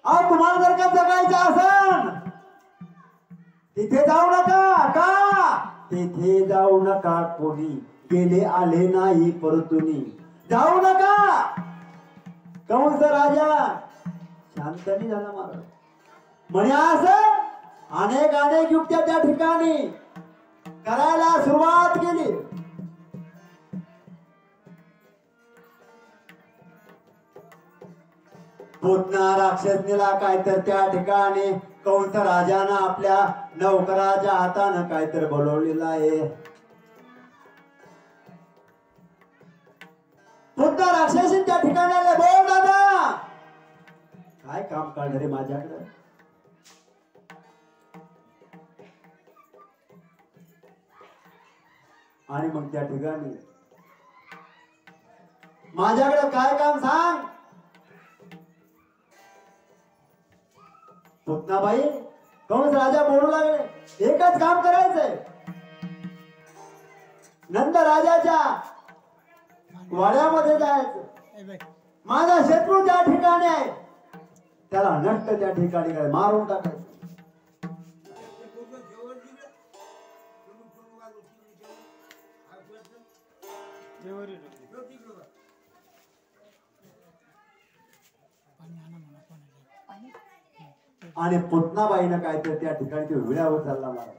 अहो तुम्हाला जर का जगायचं असन तिथे जाऊ नका का तिथे जाऊ नका कोणी गेले आले नाही परतुनी जाऊ नका कंस राजा शांतनी झाला महाराज म्हणे असं अनेक अनेक युक्त्या त्या ठिकाणी करायला सुरुवात केली पूतना राक्षसनीला काय तर त्या ठिकाणी कंस राजानं आपल्या नौकराच्या हातानं काय तर बोलवलेलं आहे पूतना राक्षसी त्या ठिकाणी आले बोल दादा काय काम काढणार रे माझ्याकडे आणि मग त्या ठिकाणी माझ्याकडे काय काम सांग पुतनाबाई कंस राजा बोलू लागले एकच काम करायचंय नंद राजाच्या वाड्यामध्ये जायचं माझा शत्रू त्या ठिकाणी आहे त्याला नष्ट त्या ठिकाणी काय मारून टाकायचं आणि पुतनाबाईनं काय तर त्या ठिकाणी विड्यावर चालला महाराज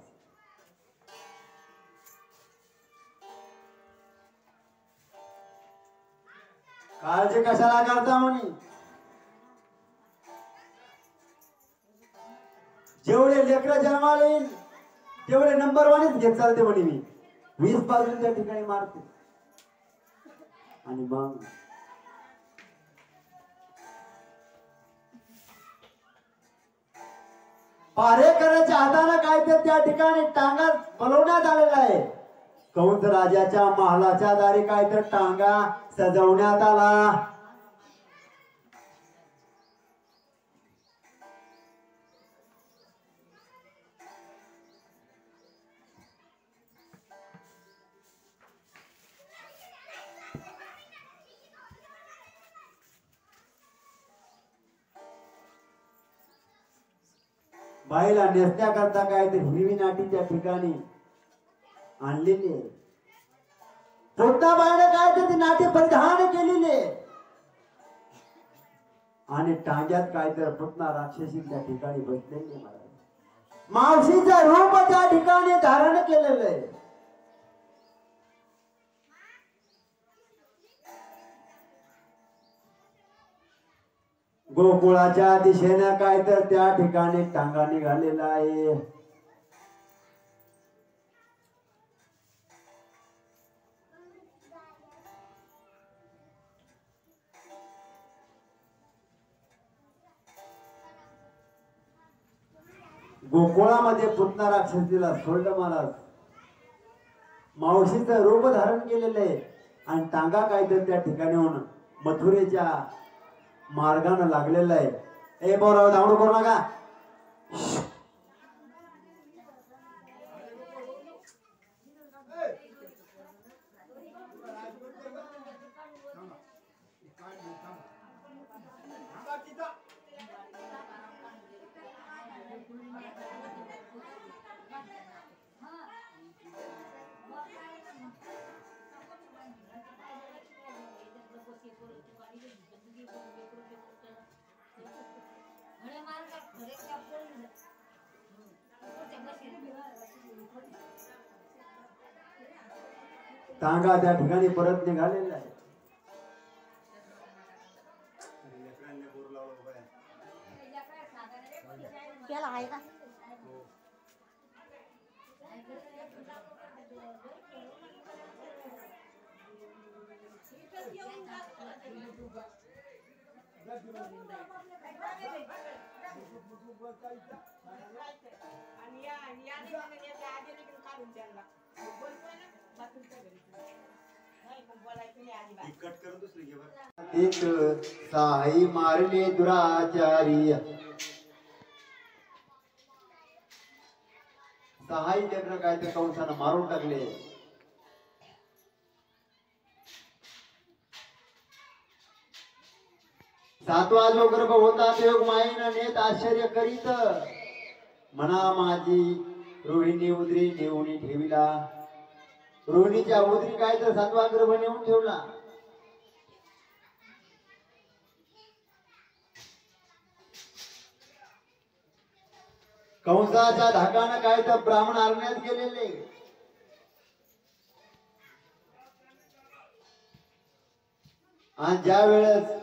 काळजी कशाला करता म्हणे जेवढे लेकरं जन्माला येईल तेवढे नंबर वनच घेत चालते म्हणे मी 20 बाजून त्या ठिकाणी मारते आणि मग पारेकराच्या हाताने काय तर त्या ठिकाणी टांगा बनवण्यात आलेला आहे कंस राजाच्या महालाच्या दारी काय तर टांगा सजवण्यात आला बाईला नेसण्याकरता काय ते हिरवी नाटीच्या ठिकाणी आणलेली आहे पुतनाबाईने काय ते नाटी परिधान केलेली आणि टांग्यात काय तर पुतना राक्षसी त्या ठिकाणी बसलेली महाराज मावशीचं रूप त्या ठिकाणी धारण केलेलं आहे गोकुळाच्या दिशेने काय तर त्या ठिकाणी टांगा निघालेला आहे गोकुळामध्ये पुतना राक्षसीला सोडलं महाराज मावशीचं रूप धारण केलेलं आहे आणि टांगा काय तर त्या ठिकाणी होऊन मथुरेच्या मार्गाने लागलेला आहे ए बोराव धावू करू नका टांगा त्या ठिकाणी परत निघालेला आहे त्याला आहे का एक साई मारले दुराचारी सहाई लेकर काय ते कंसानं मारून टाकले सातवा जो गर्भ होता ते मायेनं नेत आश्चर्य करीत म्हणा माझी रोहिणी उदरी नेऊन ठेविला. रोहिणीच्या उदरी काय तर सातवा गर्भ नेऊन ठेवला. कंसाच्या धाकानं काय तर ब्राह्मण आरण्यात गेलेले. आणि ज्या वेळेस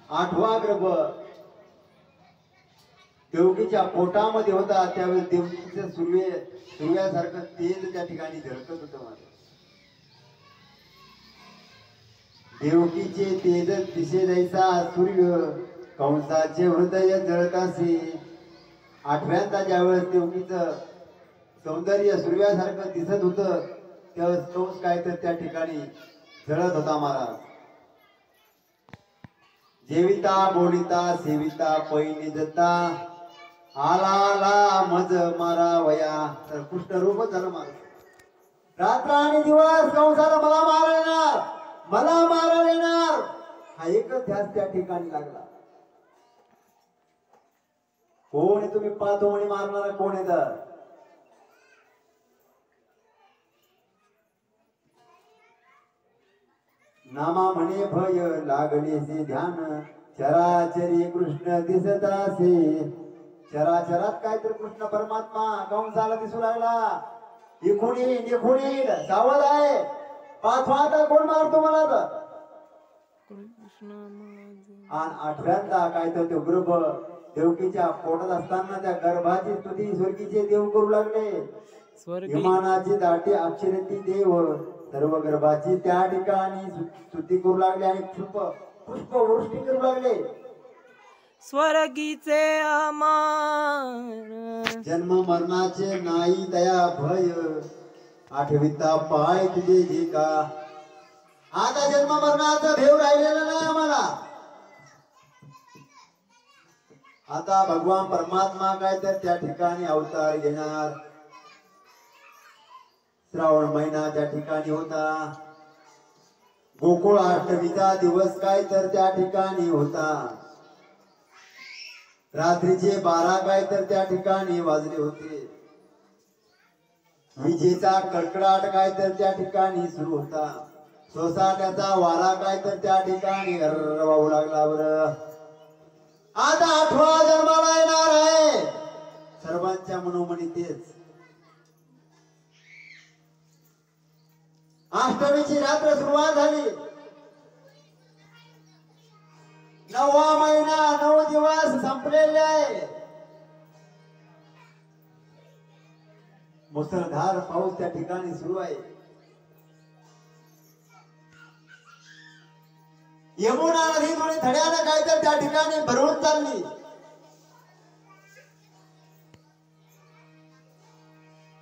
आठवा गर्भ देवकीच्या पोटामध्ये होता त्यावेळेस देवकीचं सूर्यासारखं तेज त्या ठिकाणी झळकत होतं. माझं देवकीचे तेज दिसे जैसा सूर्य कंसाचे हृदय जळतासे. आठव्यांदा ज्यावेळेस देवकीचं सौंदर्य सूर्यासारखं दिसत होतं त्यावेळेस कंस काय तर त्या ठिकाणी जळत होता. महाराज जेविता बोलिता सेविता पैनी जता आला आला मज मारा वया. तर कृष्ण रूपच झालं महाराज. रात्र आणि दिवस कंसाला मला मारणार मला मारायला येणार हा एकच ध्यास त्या ठिकाणी लागला. कोण आहे तुम्ही पाहतो म्हणे मारणारा कोण आहे. तर नामा म्हणे भय लागले से ध्यान चराचरी कृष्ण दिसतासे. चराचरात काय तर कृष्ण परमात्मा कंसाला दिसू लागला. इखुणी निखुणी सावध आहे. पाचवा आता कोण मारतो मला तर. आणि आठव्यांदा काय तर तो गर्भ देवकीच्या पोटात असताना त्या गर्भाची स्तुती स्वर्गीचे देव करू लागले. विमानाची दाटी अक्षरती देव सर्व गर्भाची त्या ठिकाणी स्तुती करू लागले आणि पुष्प वृष्टी करू लागले. स्वर्गीचे अमर जन्म मरणाचे नाही दया भय आठविता पाय तुझे जे का. आता जन्म मरणाचा भेव राहिलेला नाही आम्हाला. आता भगवान परमात्मा काय तर त्या ठिकाणी अवतार घेणार. श्रावण महिना त्या ठिकाणी होता. गोकुळ अष्टमीचा दिवस काय तर त्या ठिकाणी होता. रात्रीचे 12 काय तर त्या ठिकाणी वाजले होते. विजेचा कडकडाट काय तर त्या ठिकाणी सुरू होता. सोसाट्याचा वारा काय तर त्या ठिकाणी वाहू लागला. बरं आता आठवा जन्माला येणार आहे. सर्वांच्या मनोमनी तेच. अष्टमीची रात्र सुरुवात झाली. 9वा महिना 9 दिवस संपलेले आहे. मुसळधार पाऊस त्या ठिकाणी सुरू आहे. यमुना नदी थोडी थड्यानं काय तर त्या ठिकाणी भरवून चालली.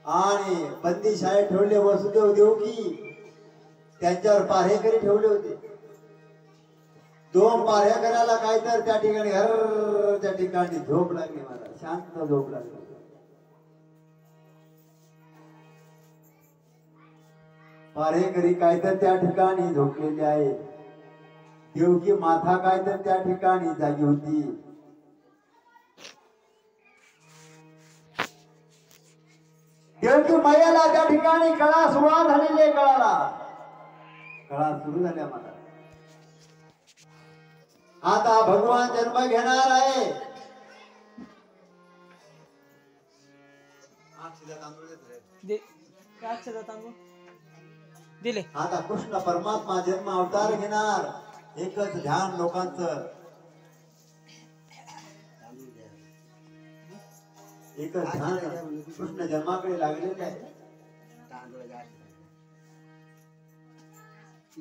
आणि बंदी शाळेत ठेवले वसुदेव देवकी त्यांच्यावर पारेकरी ठेवले होते. 2 पारेकऱ्याला काय तर त्या ठिकाणी हर त्या ठिकाणी झोप लागली. मला शांत झोप लागली. पारेकरी काय तर त्या ठिकाणी झोपलेले आहे. देवकी माथा काय तर त्या ठिकाणी जागी होती. देवकी मैयाला त्या ठिकाणी कळा सुरुवात झालेली आहे. कळा सुरू झाल्या. मला आता भगवान जन्म घेणार आहे. दिले. आता कृष्ण परमात्मा जन्म अवतार घेणार. एकच ध्यान लोकांचं. एकच ध्यान कृष्ण जन्माकडे लागलेलं आहे.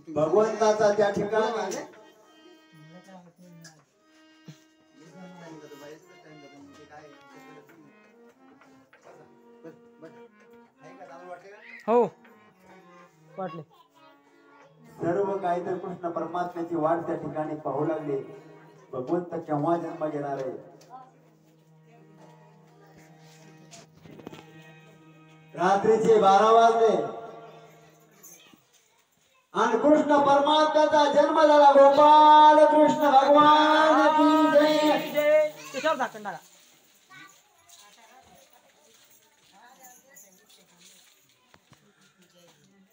भगवंताचा त्या ठिकाणी हो वाटले. सर्व काही तर कृष्ण परमात्म्याची वाट त्या ठिकाणी पाहू लागले. भगवंत केव्हा जन्म घेणार आहे. रात्रीचे 12 वाजले. आणि कृष्ण परमात्म्याचा जन्म झाला. गोपाल कृष्ण भगवान की जय. जय. त्याच्यावर झाकण टाका.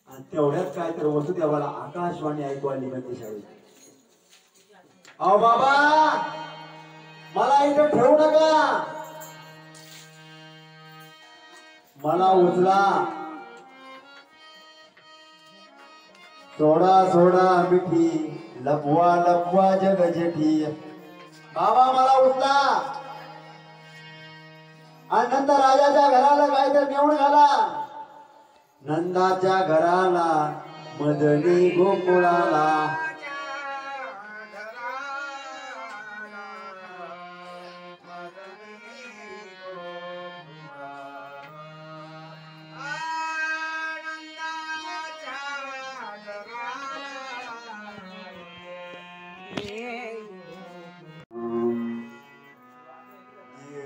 आणि तेवढ्यात काय तर वसुदेवाला आकाशवाणी ऐकू आली म्हणजे शाळेत. अहो बाबा मला इथं ठेवू नका, मला उचला. सोडा सोडा मिठी लपवा लपवा जग जेठी. बाबा मला उचला आणि नंतर राजाच्या घराला काहीतरी नेऊन घाला. नंदाच्या घराला मदनी गोकुळाला.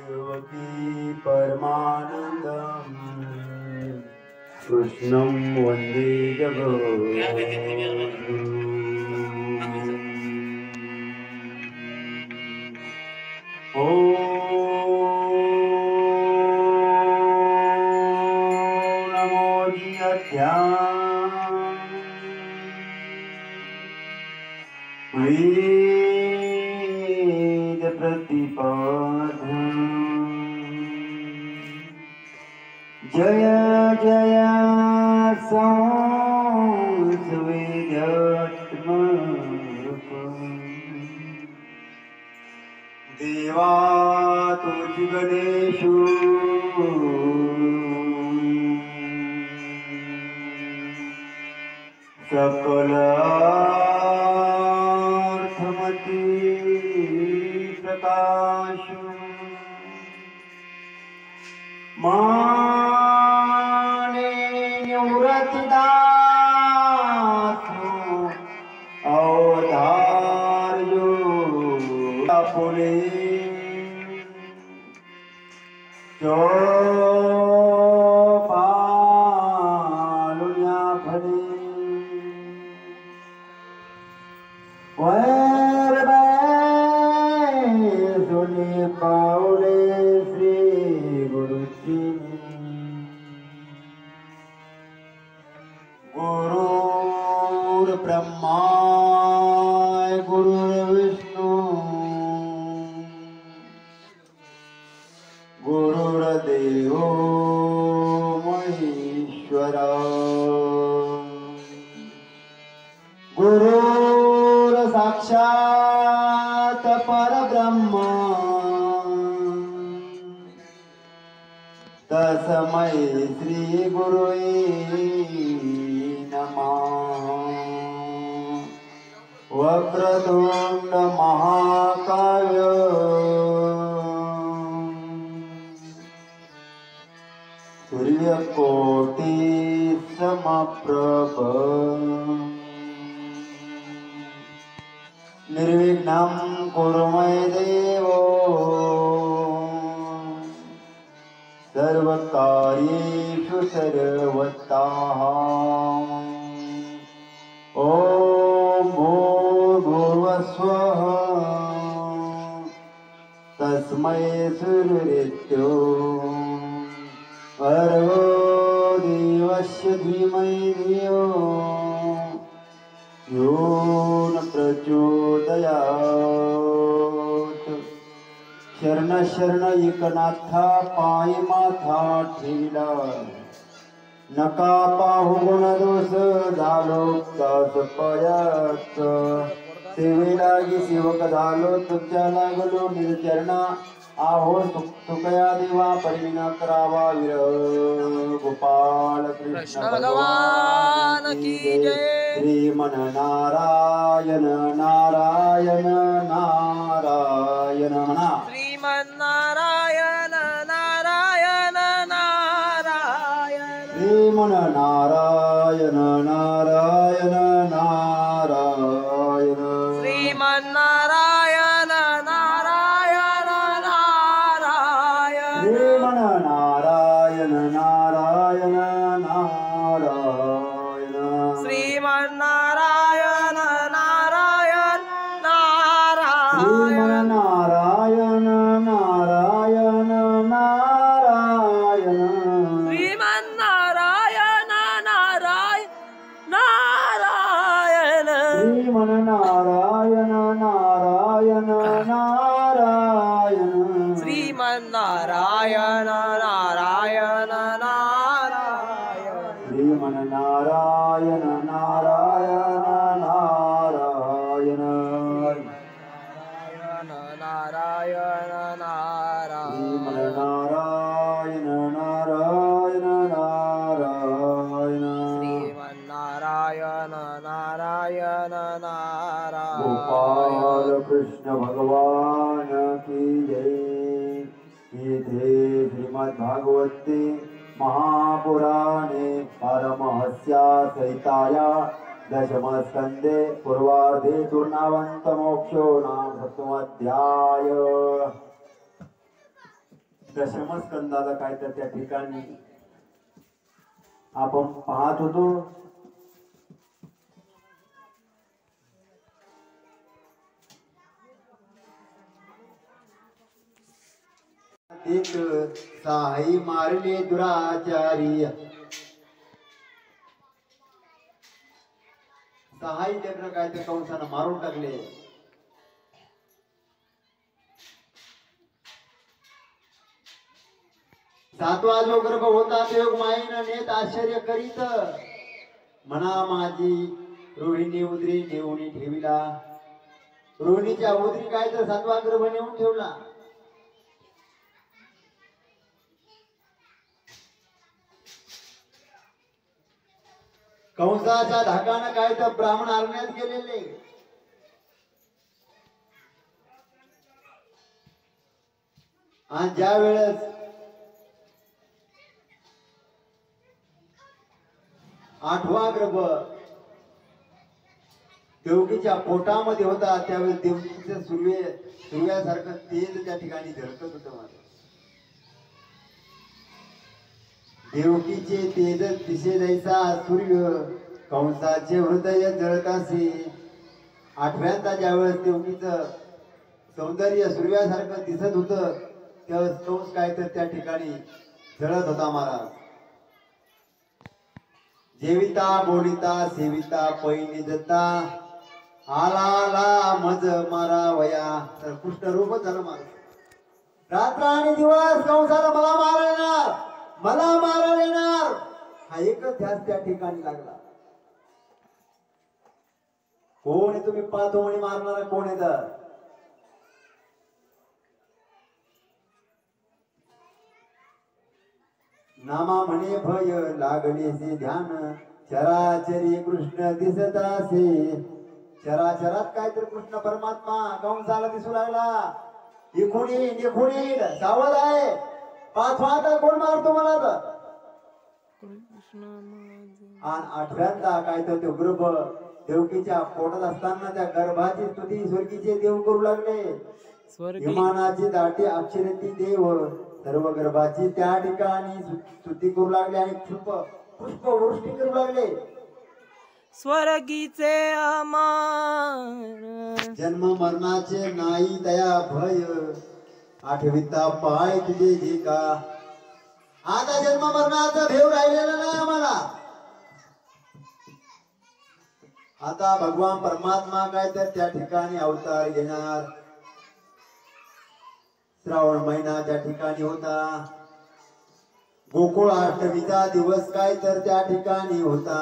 देवकी परमानंदम कृष्णं वंदे जगद्गुरुं. नमो वेद प्रतिपादन. जय जय संस्वेद्यात्मरूप. देवा तुझी गणेशु सकलार्थमती प्रकाशु. माने निवृत्तिदासु अवधार्यो पुणे. चोपालुन्या फले सुनी पावले श्री गुरुची. गुरुर् ब्रह्मा गुरुर्विष्णू गुरुर्देवो महेश्वरा. गुरुर् साक्षात् परब्रह्म तस्मै श्री गुरुवे नमः. वक्रतुंड महाकाय सूर्यकोटि समप्रभ. निर्विघ्नं कुरु मे देव सर्वकार्येषु सर्वदा. ॐ भूर्भुवस्वः तस्मै सूर्येत्यो भर्गो देवस्य धीमहि धियो यो न प्रचोदयात्. शरण शरण एकनाथा पायी माथा ठेविला. नका पाहू गुण दोष झालो दास पायाच. सेवेलागी सेवक झालो तुमच्या लागलो निर्चरणा. आहो सुखया देवा परिविना करावा विरह. गोपाल कृष्ण भगवान की जय. श्रीमन नारायण नारायण नारायण म्हणा. श्रीमन नारायण नारायण नारायण. श्रीमन नारायण नारायण नारायण. श्रीमन नारायण नारायण नारायण. श्रीमन नारायण नारायण नारायण. श्रीमन नारायण श्रीमन नारायण नारायण नारायण श्रीमन्नारायण नारायण नारायण श्रीमन नारायण नारायण नारायण नारायण श्रीमन नारायण नारायण नारायण नारायण श्रीमन्नारायण नारायण गोपाल नारायण कृष्ण भगवान की जय। इथे श्रीमद् भागवते महापुराणे पारमहस्या सहिताया दशमस्कंदे पूर्वार्धे तूर्णावंत मोक्षो नाम सप्तमोऽध्याय। दशमस्कंदाला काय तर त्या ठिकाणी आपण पाहत होतो। एक साई मारले दुराचारी सहाई लेकर काय ते कंसानं मारून टाकले। सातवा जो गर्भ होता तो योग मायेनं नेत आश्चर्य करीत म्हणा माझी रोहिणी उदरी नेऊन ठेविला। रोहिणीच्या उदरी काय तर सातवा गर्भ नेऊन ठेवला। कंसाच्या धाकानं काय तर ब्राह्मण आरण्यात गेलेले। आणि ज्या वेळेस आठवा गर्भ देवकीच्या पोटामध्ये होता त्यावेळेस देवकीचं सूर्यासारखं तेज त्या ठिकाणी झळकत होतं। माझं देवकीचे तेज दिसे जैसा सूर्य कंसाचे हृदय जळतासे। आठव्यांदा ज्यावेळेस देवकीचं सौंदर्य सूर्यासारखं दिसत होतं त्यावेळेस कंस काय तर त्या ठिकाणी जळत होता। महाराज जेविता बोलिता सेविता पैनी दत्ता आला आला मज मारा वया। तर कृष्ण रूप झालं महाराज। रात्र आणि दिवस कंसाला मला मारा येणार मला मारा येणार हा एकच ध्यास त्या ठिकाणी लागला। कोण आहे तुम्ही पाहतो म्हणे मारणारा कोण आहे तर नामा म्हणे भय लागलेसे ध्यान चराचरी कृष्ण दिसतासे। चराचरात काय तर कृष्ण परमात्मा कंसाला दिसू लागला। इखून येईल इखून येईल सावध आहे। पाचवा आता कोण मारतो मला तर आणि आठव्यांदा काय तर तो गर्भ देवकीच्या पोटात असताना त्या गर्भाची स्तुती स्वर्गीचे देव करू लागले। विमानाची दाटी अक्षरती देव सर्व गर्भाची त्या ठिकाणी स्तुती करू लागले आणि पुष्प वृष्टी करू लागले। स्वर्गीचे अमर जन्म मरणाचे नाही दया भय आठविता पाय तुझे जे का। आता जन्म मरणाचा भेव राहिलेला नाही आम्हाला। आता भगवान परमात्मा काय तर त्या ठिकाणी अवतार घेणार। श्रावण महिना त्या ठिकाणी होता। गोकुळ अष्टमीचा दिवस काय तर त्या ठिकाणी होता।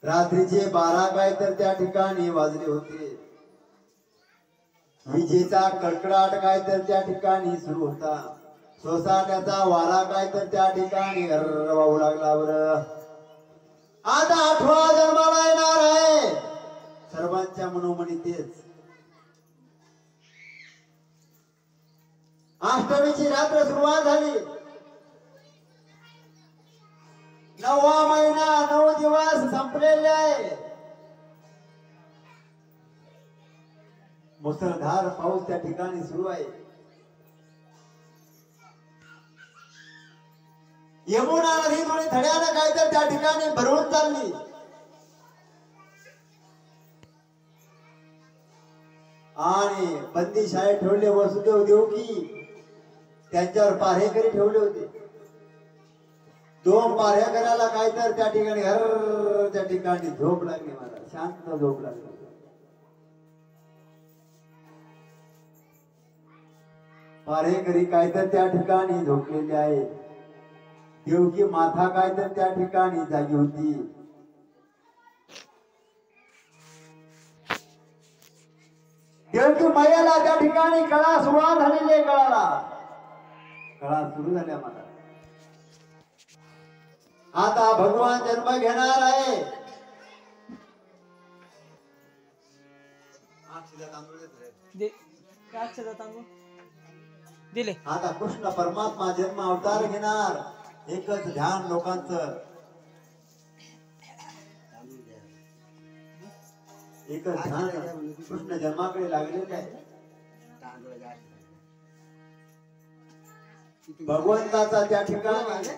रात्रीचे 12 काय तर त्या ठिकाणी वाजले होते। विजेचा कडकडाट काय तर त्या ठिकाणी सुरू होता। सोसाट्याचा वारा काय तर त्या ठिकाणी वाहू लागला। बरं आता आठवा जन्माला येणार आहे सर्वांच्या मनोमनी तेच। अष्टमीची रात्र सुरुवात झाली। 9वा महिना 9 दिवस संपलेले आहे। मुसळधार पाऊस त्या ठिकाणी सुरू आहे। यमुना नदी थोडी थड्यानं काय तर त्या ठिकाणी भरवून चालली। आणि बंदी शाळेत ठेवले वसुदेव देवकी त्यांच्यावर पारेकरी ठेवले होते। दोन पाऱ्या करायला काय तर त्या ठिकाणी त्या ठिकाणी झोप लागली मला, शांत झोप लागली. पारेकरी काय तर त्या ठिकाणी झोपलेले आहे. देवकी माथा काय तर त्या ठिकाणी जागी होती. देवकी मैयाला त्या ठिकाणी कळा सुरुवात झालेली आहे. कळा सुरू झाल्या मला. आता भगवान जन्म घेणार आहे. दिले. आता कृष्ण परमात्मा जन्म अवतार घेणार. एकच ध्यान लोकांचं, एकच ध्यान कृष्ण जन्माकडे लागलेलं आहे. भगवंताचा त्या ठिकाणी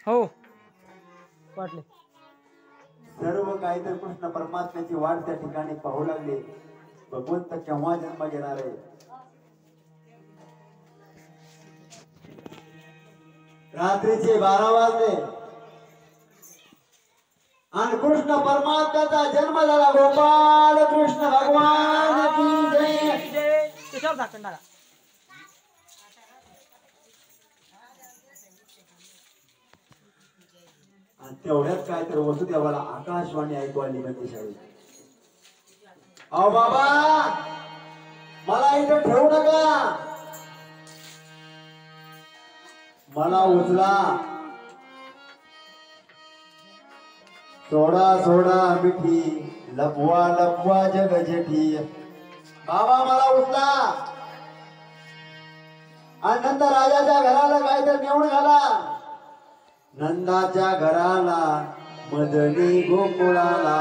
हो वाटले. सर्व काही तर कृष्ण परमात्म्याची वाट त्या ठिकाणी पाहू लागले. भगवंत केव्हा जन्म घेणार आहे. रात्रीचे 12 वाजले आणि कृष्ण परमात्म्याचा जन्म झाला. गोपाल कृष्ण भगवान की जय. त्याच्यावर झाकण टाका. आणि तेवढ्यात काय तर वसुदेवाला आकाशवाणी ऐकू आली गणेशाई. अहो बाबा, मला इथं ठेवू नका, मला उचला. सोडा सोडा मिठी, लपवा लपवा जग जेठी. बाबा मला उचला आणि नंतर राजाच्या घराला काय तर नेऊन घाला. नंदाच्या घराला, मदनी गोकुळाला.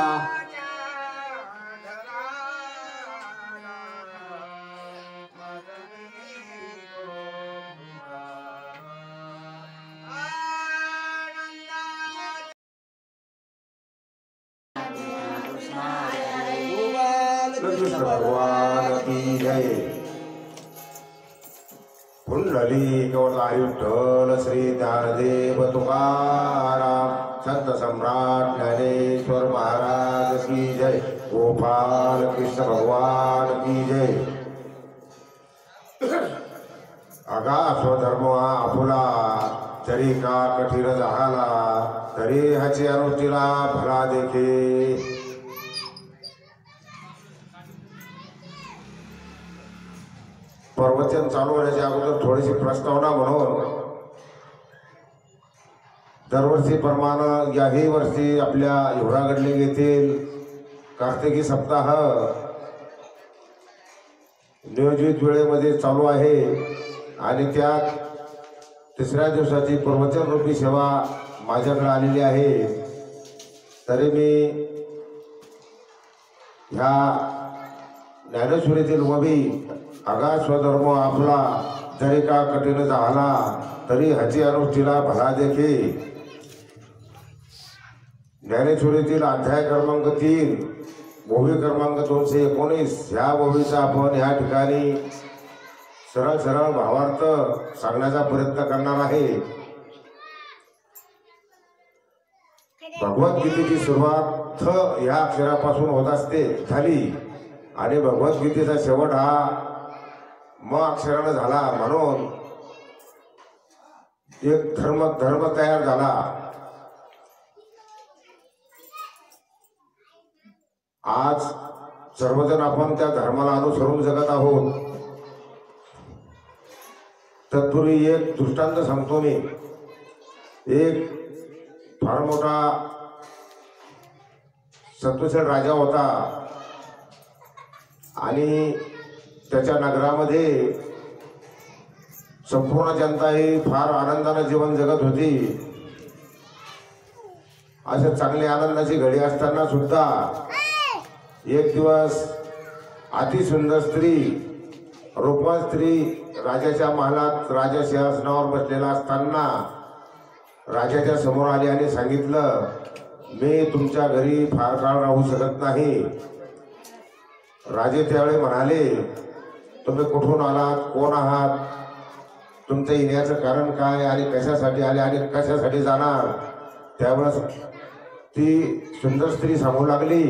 कृष्ण भगवान की जय. कुंडली गौरवारी विठ्ठल श्री ज्ञानदेव तुकाराम संत सम्राट ज्ञानेश्वर महाराज की जय. गोपाल कृष्ण भगवान की जय. अगा स्वधर्म आपुला तरी का कठीण झाला, तरी ह्याची अनुष्ठीला भला देखे. प्रवचन चालू होण्याच्या अगोदर थोडीशी प्रस्तावना म्हणून, दरवर्षीप्रमाणे याही वर्षी आपल्या हिवरागडले येथील कार्तिकी सप्ताह नियोजित वेळेमध्ये चालू आहे आणि त्यात तिसऱ्या दिवसाची प्रवचन रूपी सेवा माझ्याकडे आलेली आहे. तरी मी ह्या ज्ञानेश्वरीतील वभी अगा स्वधर्म आपला जरी का कठीण झाला, तरी ह्याची अनुष्ठीला भला देखे. ज्ञानेश्वरीतील अध्याय क्रमांक 3 ओवी क्रमांक 219 ह्या ओवीचा आपण ह्या ठिकाणी सरळ सरळ भावार्थ सांगण्याचा प्रयत्न करणार आहे. भगवद्गीतेची सुरुवात थ या अक्षरापासून होत असते झाली आणि भगवद्गीतेचा शेवट हा म अक्षरानं झाला, म्हणून एक धर्म तयार झाला. आज सर्वजण आपण त्या धर्माला अनुसरून जगत आहोत. तत्पूर्वी एक दृष्टांत सांगतो मी. एक फार मोठा सत्वशील राजा होता आणि त्याच्या नगरामध्ये संपूर्ण जनता ही फार आनंदाने जीवन जगत होती. अशा चांगली आनंदाची घडी असताना सुद्धा एक दिवस अतिसुंदर स्त्री, रूपवान स्त्री राजाच्या महालात राजा सिंहासनावर बसलेला असताना राजाच्या समोर आली आणि सांगितलं, मी तुमच्या घरी फार काळ राहू शकत नाही, राजे त्यावेळी म्हणाले, तुम्ही कुठून आलात, कोण आहात, तुमचं येण्याचं कारण काय आणि कशासाठी आले आणि कशासाठी जाणार. त्यावेळेस ती सुंदर स्त्री सांगू लागली,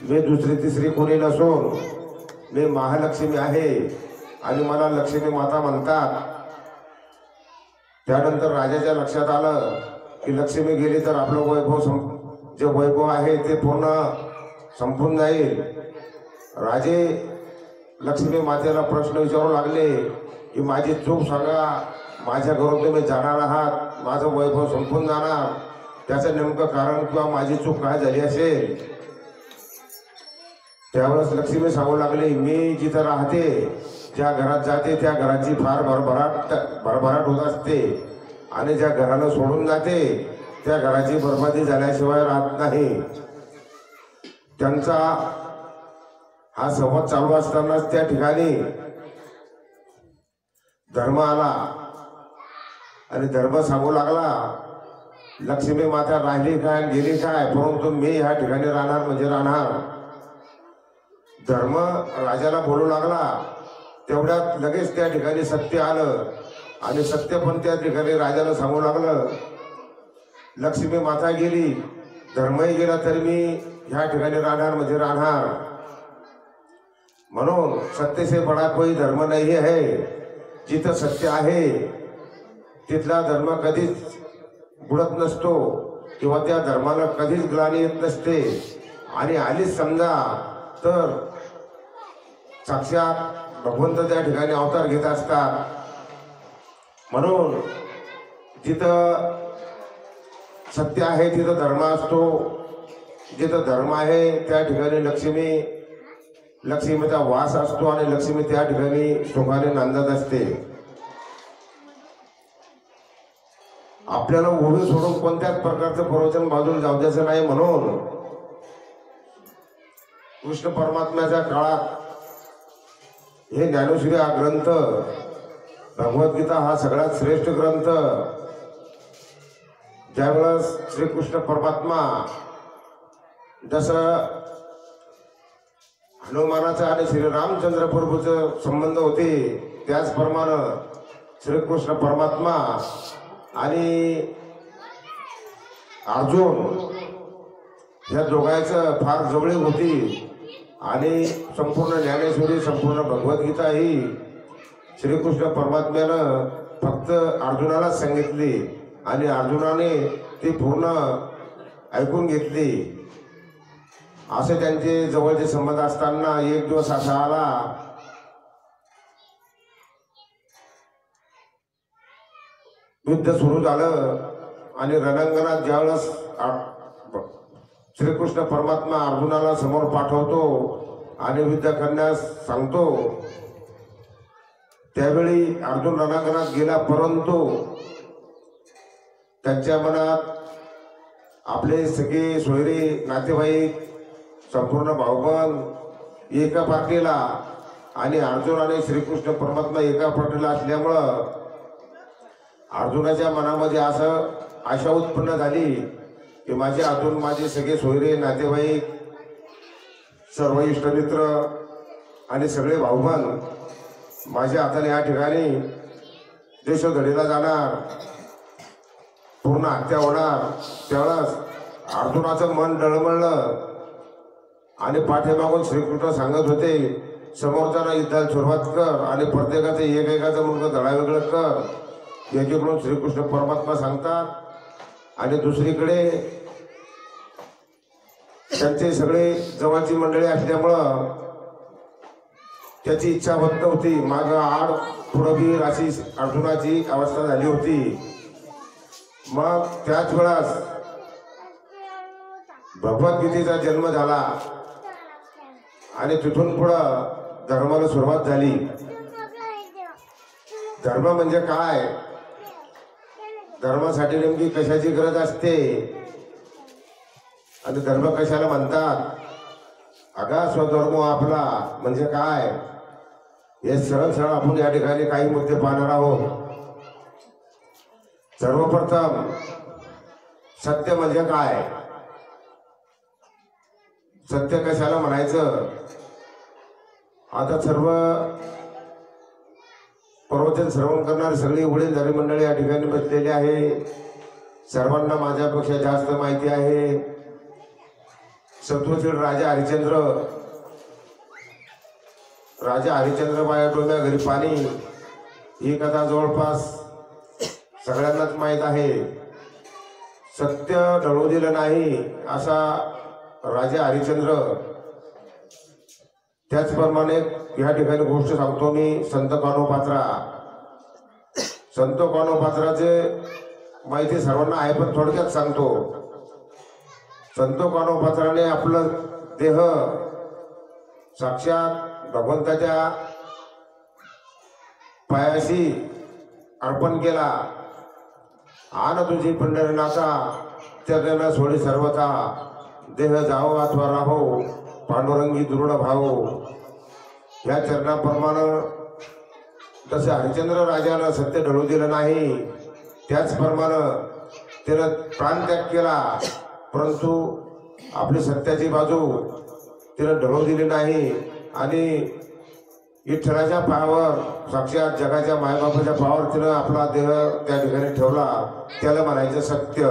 मी दुसरी तिसरी कोणी नसून मी महालक्ष्मी आहे आणि मला लक्ष्मी माता म्हणतात. त्यानंतर राजाच्या लक्षात आलं की लक्ष्मी गेली तर आपलं वैभव जे वैभव आहे ते पूर्ण संपून जाईल. राजे लक्ष्मी मातेला प्रश्न विचारू लागले की माझी चूक सांगा, माझ्या घरून तुम्ही जाणार आहात, माझं वैभव संपून जाणार, त्याचं नेमकं कारण किंवा माझी चूक काय झाली असेल. त्यावेळेस लक्ष्मी सांगू लागली, मी जिथं राहते, ज्या घरात जाते त्या घराची फार भरभराट होत असते आणि ज्या घराला सोडून जाते त्या घराची बर्बादी झाल्याशिवाय राहत नाही. त्यांचा हा संवाद चालू असतानाच त्या ठिकाणी धर्म आला आणि धर्म सांगू लागला, लक्ष्मी माता राहिली काय गेली काय, परंतु मी ह्या ठिकाणी राहणार म्हणजे राहणार. धर्म राजाला बोलू लागला. तेवढ्यात लगेच त्या ठिकाणी सत्य आलं आणि सत्य पण त्या ठिकाणी राजाला सांगू लागलं, लक्ष्मी माता गेली, धर्मही गेला तरी मी ह्या ठिकाणी राहणार म्हणजे राहणार. म्हणून सत्य से बडा कोई धर्म नाही आहे. जिथं सत्य आहे तिथला धर्म कधीच बुडत नसतो किंवा त्या धर्माला कधीच ग्लानी येत नसते. आणि आलीच समजा तर साक्षात भगवंत त्या ठिकाणी अवतार घेत असतात. म्हणून जिथं सत्य आहे तिथं धर्म असतो, जिथं धर्म आहे त्या ठिकाणी लक्ष्मीचा वास असतो आणि लक्ष्मी त्या ठिकाणी सुखाने नांदत असते. आपल्याला ओढून सोडून कोणत्याच प्रकारचं प्रवचन बाजूला जाऊ द्यायचं नाही. म्हणून कृष्ण परमात्म्याच्या काळात हे ज्ञानेश्वरी हा ग्रंथ, भगवद्गीता हा सगळ्यात श्रेष्ठ ग्रंथ, ज्यावेळेस श्रीकृष्ण परमात्मा जसं हनुमानाचा आणि श्री रामचंद्र प्रभूचं संबंध होते त्याचप्रमाणे श्रीकृष्ण परमात्मा आणि अर्जुन ह्या दोघांचं फार जवळीक होती. आणि संपूर्ण ज्ञानेश्वरी, संपूर्ण भगवद्गीता ही श्रीकृष्ण परमात्म्यानं फक्त अर्जुनालाच सांगितली आणि अर्जुनाने ती पूर्ण ऐकून घेतली. असे त्यांचे जवळचे संबंध असताना एक दिवस असा आला, युद्ध सुरू झालं आणि रणांगणात ज्यावेळेस श्रीकृष्ण परमात्मा अर्जुनाला समोर पाठवतो आणि युद्ध करण्यास सांगतो, त्यावेळी अर्जुन रणांगणात गेला, परंतु त्यांच्या मनात आपले सगळे सोयरे नातेवाईक, संपूर्ण भाऊबंद एका पार्टीला आणि अर्जुन आणि श्रीकृष्ण परमात्मा एका पार्टीला असल्यामुळं अर्जुनाच्या मनामध्ये असं आशा उत्पन्न झाली की माझे हातून माझे सगळे सोयरे नातेवाईक, सर्व इष्टमित्र आणि सगळे भाऊबंद माझ्या हाताने या ठिकाणी देशोधडीला जाणार, पूर्ण हत्या होणार. त्यावेळेस अर्जुनाचं मन डळमळलं आणि पाठीमागून श्रीकृष्ण सांगत होते, समोरच्याला युद्धाला सुरुवात कर आणि प्रत्येकाचं एकेकाचं मुलगा धडा वेगळं कर. एकीकडून श्रीकृष्ण परमात्मा सांगतात आणि दुसरीकडे त्यांचे सगळे जवळची मंडळी असल्यामुळं त्याची इच्छा होत नव्हती. मागं आड पुढं वीर अशी अर्जुनाची अवस्था झाली होती. मग त्याच वेळास भगवद्गीतेचा जन्म झाला आणि तिथून पुढं धर्माला सुरुवात झाली. धर्म म्हणजे काय, धर्मासाठी नेमकी कशाची गरज असते आणि धर्म कशाला म्हणतात, अगा स्वधर्म आपला म्हणजे काय, हे सरळ सरळ आपण या ठिकाणी काही मुद्दे पाहणार आहोत. सर्वप्रथम सत्य म्हणजे काय, सत्य कशाला म्हणायचं. आता सर्व प्रवचन श्रवण करणारी सगळी वडीलधारी मंडळी या ठिकाणी बसलेली आहे. सर्वांना माझ्यापेक्षा जास्त माहिती आहे. सत्वशील राजा हरिश्चंद्र बाया डोम्या घरी पाणी ही कथा जवळपास सगळ्यांनाच माहीत आहे. सत्य ढळू दिलं नाही असा राजा हरिश्चंद्र. त्याचप्रमाणे या ठिकाणी गोष्ट सांगतो मी. संत कान्होपात्राचे माहिती सर्वांना आहे, पण थोडक्यात सांगतो. संत कान्होपात्राने आपलं देह साक्षात भगवंताच्या पायाशी अर्पण केला. आन तुझी पंढरीनाथा चरण सोडी सर्वथा, देह जावो अथवा राहो पांडुरंगी दृढ भाव. या चरणाप्रमाणे जसे हरिश्चंद्र राजानं सत्य ढळू दिलं नाही, त्याचप्रमाणे त्यानं प्राणत्याग केला, परंतु आपली सत्याची बाजू तिनं ढळू दिली नाही. आणि विठ्ठलाच्या पायावर साक्षात जगाच्या मायबापाच्या पायावर तिनं आपला देह त्या ठिकाणी ठेवला. त्याला म्हणायचं सत्य.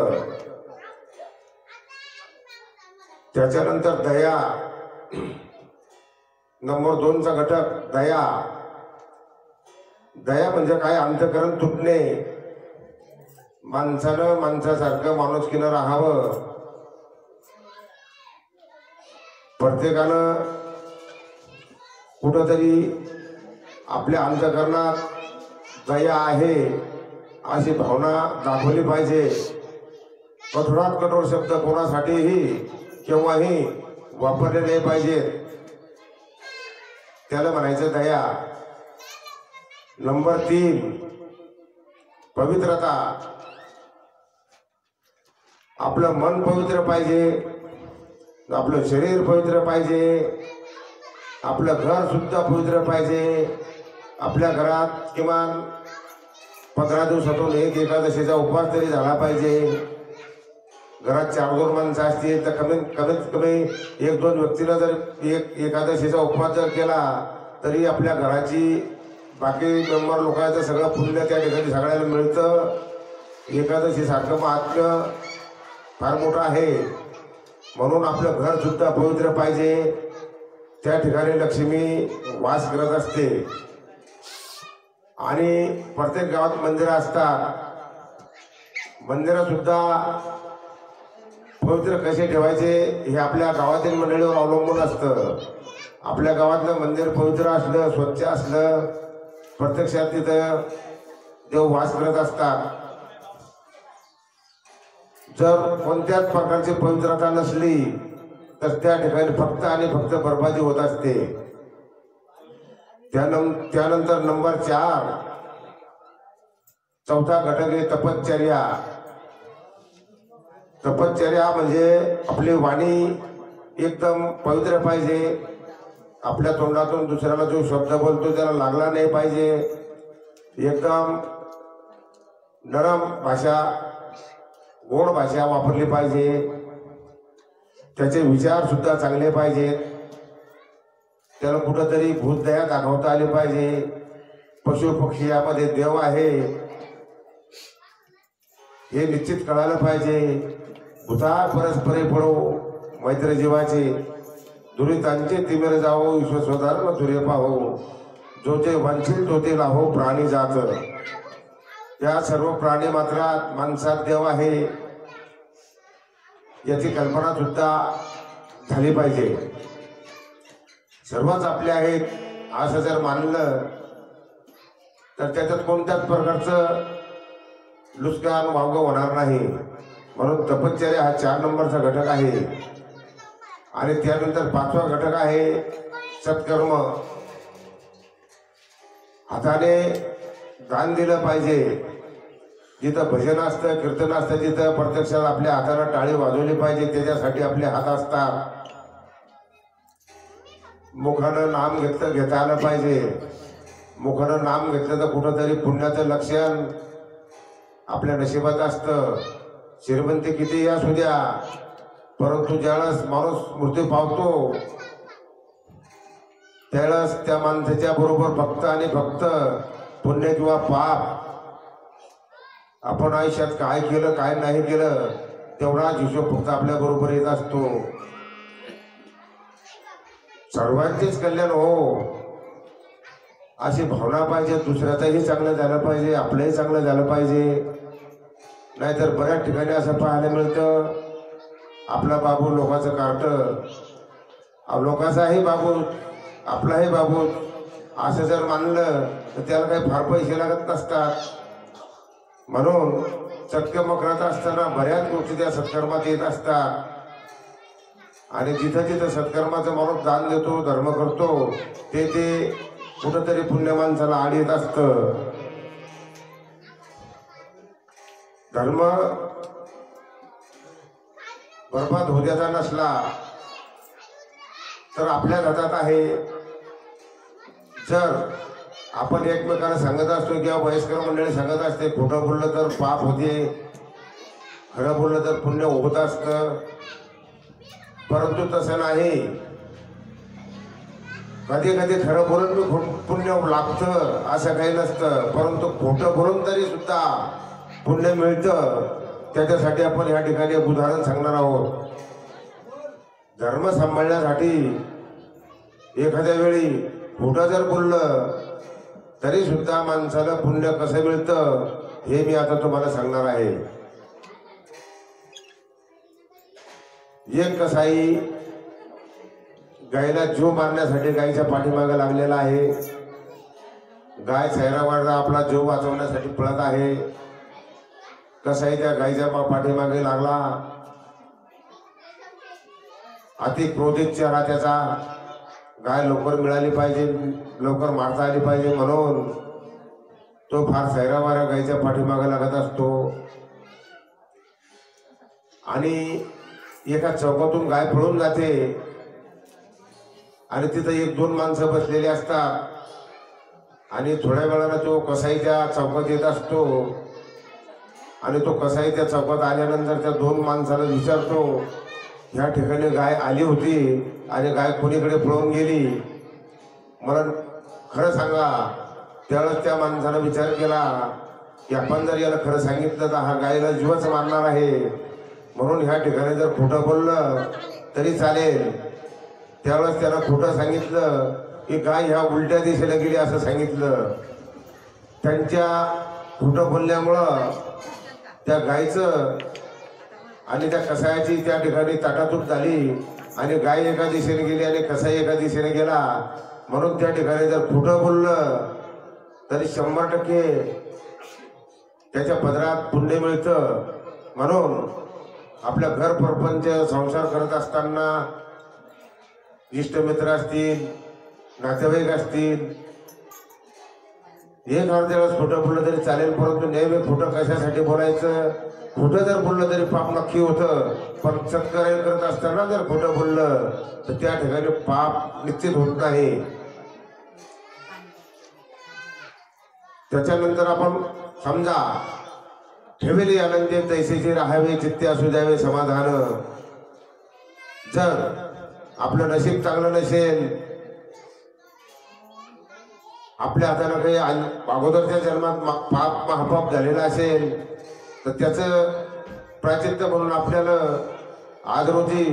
त्याच्यानंतर दया. नंबर 2चा घटक दया. दया म्हणजे काय? अंतःकरण तुटणे. माणसानं माणसासारखं माणुसकीनं राहावं. प्रत्येकानं कुठंतरी आपल्या अंतःकरणात दया आहे अशी भावना दाखवली पाहिजे. कठोरात कठोर शब्द कोणासाठीही केव्हाही वापरले नाही पाहिजेत. त्याला म्हणायचं दया. नंबर 3 पवित्रता. आपलं मन पवित्र पाहिजे, आपलं शरीर पवित्र पाहिजे, आपलं घर सुद्धा पवित्र पाहिजे. आपल्या घरात किमान 15 दिवसातून एक एकादशीचा उपवास तरी झाला पाहिजे. घरात 4-2 माणसं असतील तर कमीत कमी 1-2 व्यक्तीला जर एक एकादशीचा उपवास जर केला तरी आपल्या घराची बाकी मेंबर लोकांचं सगळं पुण्य त्या ठिकाणी सगळ्याला मिळतं. एकादशी सारखं महात्म्य फार मोठं आहे. म्हणून आपलं घर सुद्धा पवित्र पाहिजे. त्या ठिकाणी लक्ष्मी वास करत असते. आणि प्रत्येक गावात मंदिरं असतात. मंदिरं सुद्धा पवित्र कसे ठेवायचे हे आपल्या गावातील मंडळीवर अवलंबून असतं. आपल्या गावातलं मंदिर पवित्र असलं, स्वच्छ असलं, प्रत्यक्षात तिथं देव वास करत असतात. जर कोणत्याच प्रकारची पवित्रता नसली तर त्या ठिकाणी फक्त आणि फक्त बरबादी होत असते. त्यानंतर नंबर 4 चौथा घटक आहे तपश्चर्या. तपश्चर्या म्हणजे आपली वाणी एकदम पवित्र पाहिजे. आपल्या तोंडातून दुसऱ्याला जो शब्द बोलतो त्याला लागला नाही पाहिजे. एकदम नरम भाषा, गोड भाषा वापरली पाहिजे. त्याचे विचार सुद्धा चांगले पाहिजेत. त्याला कुठंतरी भूतदया दाखवता आली पाहिजे. पशु पक्षी यामध्ये देव आहे हे निश्चित कळायला पाहिजे. भूता परस्परे पडो मैत्र जीवाचे, दुरितांचे तिमिर जावो विश्वस्वधारण तुरे पाहो, जो जे वांछिल तो ते लाहो प्राणी जात. या सर्व प्राणी मात्रात माणसात देव आहे याची कल्पना सुद्धा झाली पाहिजे. सर्वच आपले आहेत असं जर मानलं तर त्याच्यात कोणत्याच प्रकारचं लुस्कान वावगं होणार नाही. म्हणून तपश्चर्या हा 4 नंबरचा घटक आहे. आणि त्यानंतर 5वा घटक आहे सत्कर्म. हाताने दान दिलं पाहिजे. जिथं भजन असतं, कीर्तन असतं, तिथं प्रत्यक्षात आपल्या हाताला टाळी वाजवली पाहिजे. त्याच्यासाठी आपले हात असतात. मुखानं नाम घेता आलं पाहिजे. मुखानं नाम घेतलं तर कुठंतरी पुण्याचं लक्षण आपल्या नशिबात असतं. श्रीमंती किती असू द्या, परंतु ज्यावेळेस माणूस मृत्यू पावतो त्यावेळेस त्या माणसाच्या बरोबर फक्त आणि फक्त पुण्य किंवा पाप आपण आयुष्यात काय केलं काय नाही केलं तेवढाच हिशोब फक्त आपल्या बरोबर येत असतो. सर्वांचेच कल्याण हो अशी भावना पाहिजे. दुसऱ्याचंही चांगलं झालं पाहिजे, आपलंही चांगलं झालं पाहिजे. नाहीतर बऱ्याच ठिकाणी असं पाहायला मिळतं आपला बाबू लोकांचं कार्ट, लोकांचाही बाबू आपलाही बाबू असं जर मानलं तर त्याला काही फार पैसे लागत नसतात. म्हणून सत्कर्म करत असताना बऱ्याच गोष्टी त्या सत्कर्मात येत असतात. आणि जिथं जिथं सत्कर्माचं माणूस दान देतो, धर्म करतो, ते कुठंतरी पुण्य माणसाला आड येत असतं. धर्म बर्बाद होद्याचा नसला तर आपल्या हातात आहे. जर आपण एकमेकांना सांगत असतो किंवा वयस्कर मंडळी सांगत असते खोटं बोललं तर पाप होते, खरं बोललं तर पुण्य होत असतं. परंतु तसं नाही. कधी कधी खरं बोलून मी पुण्य लागतं असं काही नसतं. परंतु खोटं बोलून तरी सुद्धा पुण्य मिळतं. त्याच्यासाठी आपण या ठिकाणी एक उदाहरण सांगणार आहोत. धर्म सांभाळण्यासाठी एखाद्या वेळी खोटं जर बोललं तरी सुद्धा माणसाला पुण्य कसं मिळतं हे मी आता तुम्हाला सांगणार आहे. एक कसाई गायला जीव मारण्यासाठी गायीच्या पाठीमागे लागलेला आहे. गाय सैरावाडला आपला जीव वाचवण्यासाठी पळत आहे. कसाई त्या गायीच्या पाठीमागे लागला. अति क्रोधित चेहरा त्याचा. गाय लवकर मिळाली पाहिजे, लवकर मारता आली पाहिजे म्हणून तो फार सैरावाऱ्या गायीच्या पाठीमागे लागत असतो. आणि एका चौकातून गाय पळून जाते आणि तिथं एक दोन माणसं बसलेली असतात. आणि थोड्या वेळानं तो कसाईच्या चौकात येत असतो. आणि तो कसाई त्या चौकात आल्यानंतर त्या दोन माणसाला विचारतो ह्या ठिकाणी गाय आली होती आणि गाय कोणीकडे पळून गेली, मला खरं सांगा. त्यावेळेस त्या माणसानं विचार केला की आपण जर याला खरं सांगितलं तर हा गायला जीवच मारणार आहे. म्हणून ह्या ठिकाणी जर खोटं बोललं तरी चालेल. त्यावेळेस त्यानं खोटं सांगितलं की गाय ह्या उलट्या दिशेला गेली असं सांगितलं. त्यांच्या खोटं बोलल्यामुळं त्या गायचं आणि त्या कसायाची त्या ठिकाणी ताटातूट झाली. आणि गाय एका दिशेने गेली आणि कसाई एका दिशेने गेला. म्हणून त्या ठिकाणी जर खोटं बोललं तरी 100% त्याच्या पदरात पुण्य मिळतं. म्हणून आपल्या घर प्रपंच संसार करत असताना इष्टमित्र असतील, नातेवाईक असतील, एक अर्ध्या वेळेस खोटं बोललं तरी चालेल. परंतु नेहमी खोटं कशासाठी बोलायचं? खोटं जर बोललं तरी पाप नक्की होतं. पण सत्कार्य करत असताना जर खोटं बोललं तर त्या ठिकाणी पाप निश्चित होत नाही. त्याच्यानंतर आपण समजा ठेवली आनंदी तैसेची राहावे, चित्ते असू द्यावे समाधान. जर आपलं नशीब चांगलं नसेल, आपल्या हातानं काही अगोदरच्या जन्मात पाप महापाप झालेला असेल तर त्याचं प्राचित्य म्हणून आपल्याला आज रोजी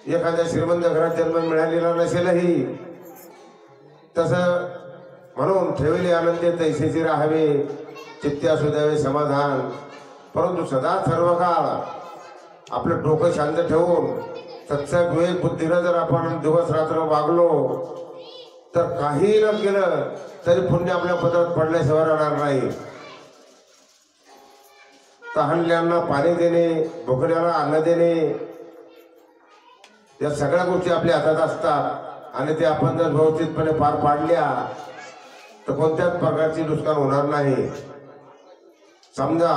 एखाद्या श्रीमंत घरात जन्म मिळालेला नसेलही, तसं म्हणून ठेवले आनंदी तैसेची राहावे, चित्ते असू द्यावे समाधान. परंतु सदा सर्व काळ आपलं डोकं शांत ठेवून सत्संग विवेक बुद्धीनं जर आपण दिवस रात्र वागलो तर काही न केलं तरी पुण्य आपल्या पदरात पडल्याशिवाय राहणार नाही. तहानल्यांना पाणी देणे, भुकण्याला अन्न देणे, या सगळ्या गोष्टी आपल्या हातात असतात. आणि ते आपण जर व्यवस्थितपणे पार पाडल्या तर कोणत्याच प्रकारची नुकसान होणार नाही. समजा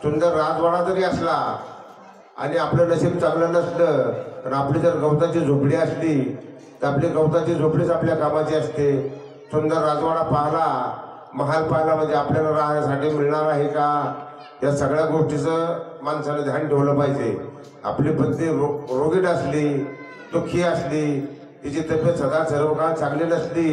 सुंदर राजवाडा जरी असला आणि आपलं नशीब चांगलं नसलं तर आपली जर गवताची झोपडी असली तर आपली गवताची झोपडीच आपल्या कामाची असते. सुंदर राजवाडा पाहला, महाल पाहला म्हणजे आपल्याला राहण्यासाठी मिळणार आहे का, या सगळ्या गोष्टीचं माणसाने ध्यान ठेवलं पाहिजे. आपली पत्नी रोगीट असली, दुःखी असली तिची तब्येत सदा सर्व काळ चांगली नसली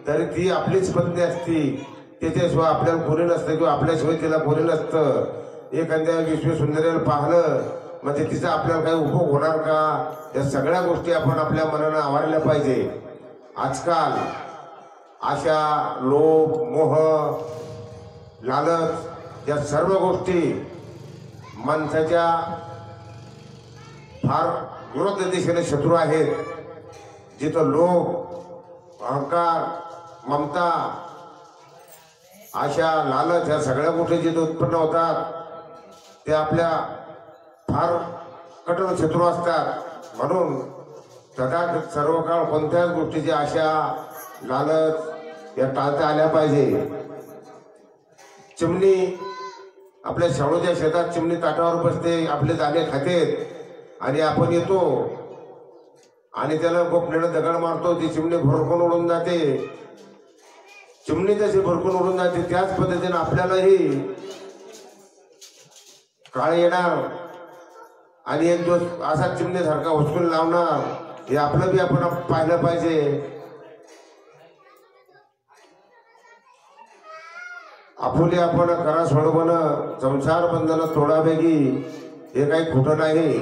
तरी ती आपलीच पत्नी असती, त्याच्याशिवाय आपल्याला कोणी नसतं किंवा आपल्याशिवाय तिला कोणी नसतं. एखाद्या विश्वसुंदरीला पाहिलं म्हणजे तिचा आपल्याला काही उपयोग होणार का, या सगळ्या गोष्टी आपण आपल्या मनानं आवारल्या पाहिजे. आजकाल अशा लोभ, मोह, लालच या सर्व गोष्टी माणसाच्या फार विरुद्ध दिशेने शत्रू आहेत. जिथं लोभ, अहंकार, ममता, आशा, लालच या सगळ्या गोष्टी जिथे उत्पन्न होतात ते आपल्या फार कठोर शत्रू असतात. म्हणून सदा सर्व काळ कोणत्याच गोष्टीची आशा, लालच या टाळता आल्या पाहिजे. चिमणी आपल्या शाळूच्या शेतात चिमणी ताटावर बसते, आपले दाणे खातेत आणि आपण येतो आणि त्याला गोपण्यानं दगड मारतो, ती चिमणी भरकून उडून जाते. चिमणी जशी भरकून उडून जाते त्याच पद्धतीने आपल्यालाही काळ येणार आणि एक दिवस असा चिमणीसारखा हुसकून लावणार. हे आपलं बी आपण पाहिलं पाहिजे. आपुले आपण करा सोडवण, संसार बंधन तोडावेगी, हे काही खोटं नाही.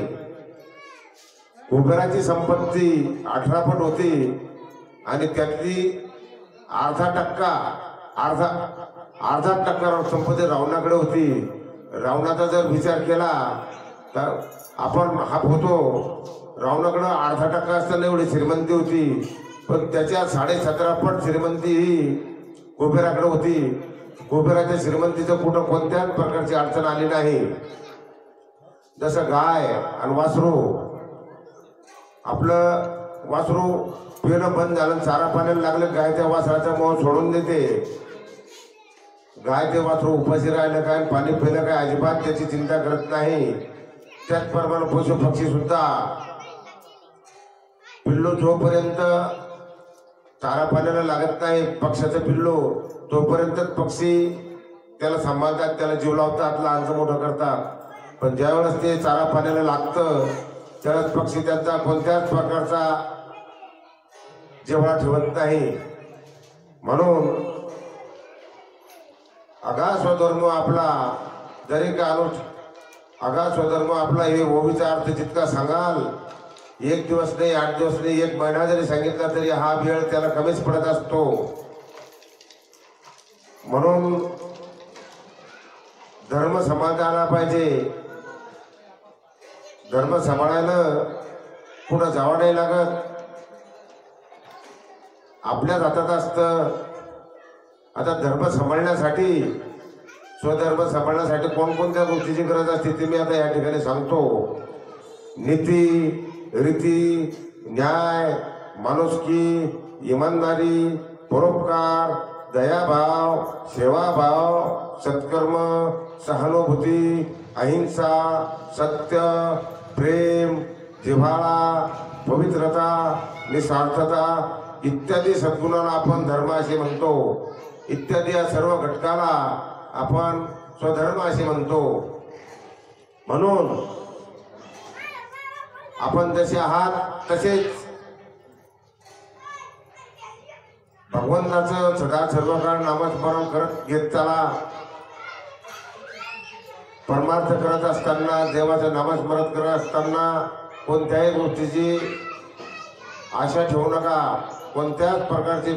कुबेराची संपत्ती 18 पट होती आणि त्यातली अर्धा टक्का संपत्ती रावणाकडे होती. रावणाचा जर विचार केला तर आपण हाप होतो. रावणाकडे अर्धा टक्का असताना एवढी श्रीमंती होती, पण त्याच्या 17.5 पट श्रीमंती ही कुबेराकडे होती. कुबेराच्या श्रीमंतीचं कुठं कोणत्याच प्रकारची अडचण आली नाही. जसं गाय आणि वासरू, आपलं वासरू पिणं बंद झालं, चारा पाण्याला लागलं, गाय त्या वासराचा मोह सोडून देते. गाय ते वासरू उपाशी राहिलं काय, पाणी पिलं काय, अजिबात त्याची चिंता करत नाही. त्याचप्रमाणे पशु पक्षी सुद्धा पिल्लू जोपर्यंत चारा पाण्याला लागत नाही, पक्षाचं पिल्लू, तोपर्यंतच पक्षी त्याला सांभाळतात, त्याला जीव लावतात, लहानचं मोठं करतात. पण ज्यावेळेस ते चारा पाण्याला लागतं त्यावेळेस पक्षी त्यांचा कोणत्याच प्रकारचा जेवढा ठेवत नाही. म्हणून अगा स्वधर्म आपला जरी का अगा स्वधर्म आपला हे ओवीचा अर्थ जितका सांगाल, 1 दिवस नाही, 8 दिवस नाही, 1 महिना जरी सांगितला तरी हा वेळ त्याला कमीच पडत असतो. म्हणून धर्म सांभाळता पाहिजे. धर्म सांभाळायला पुढं जावं नाही लागत, आपल्याच हातात असतं. आता धर्म सांभाळण्यासाठी, स्वधर्म सांभाळण्यासाठी कोणकोणत्या गोष्टीची गरज असते ते मी आता या ठिकाणी सांगतो. नीती, रीती, न्याय, माणुसकी, इमानदारी, परोपकार, दयाभाव, सेवाभाव, सत्कर्म, सहानुभूती, अहिंसा, सत्य, प्रेम, जिव्हाळा, पवित्रता, निस्वार्थता इत्यादी सद्गुणांना आपण धर्म असे म्हणतो. इत्यादी या सर्व घटकाला आपण स्वधर्म असे म्हणतो. म्हणून आपण जसे आहात तसेच भगवंताचं सदा सर्व काळ नामस्मरण करत घेत चला. परमार्थ करत असताना, देवाचं नामस्मरण करत असताना कोणत्याही गोष्टीची आशा ठेवू नका. कोणत्याच प्रकारची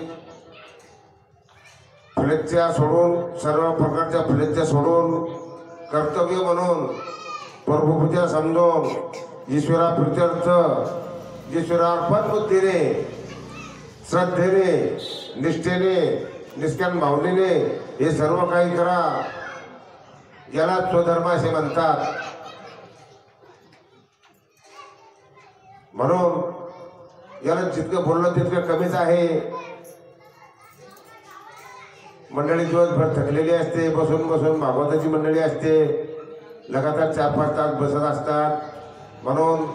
फलेच्छा सोडून, सर्व प्रकारच्या फलेच्छा सोडून कर्तव्य म्हणून प्रभुपूजा समजून ईश्वरा प्रित्यर्थ, ईश्वरार्पण बुद्धीने, श्रद्धेने, निष्ठेने, निष्काम भावनेने हे सर्व काही करा. याला स्वधर्म असे म्हणतात. म्हणून याला जितकं बोललं तितकं कमीच आहे. मंडळी दिवसभर थकलेली असते, बसून बसून भागवताची मंडळी असते, लगातार 4-5 तास बसत असतात. म्हणून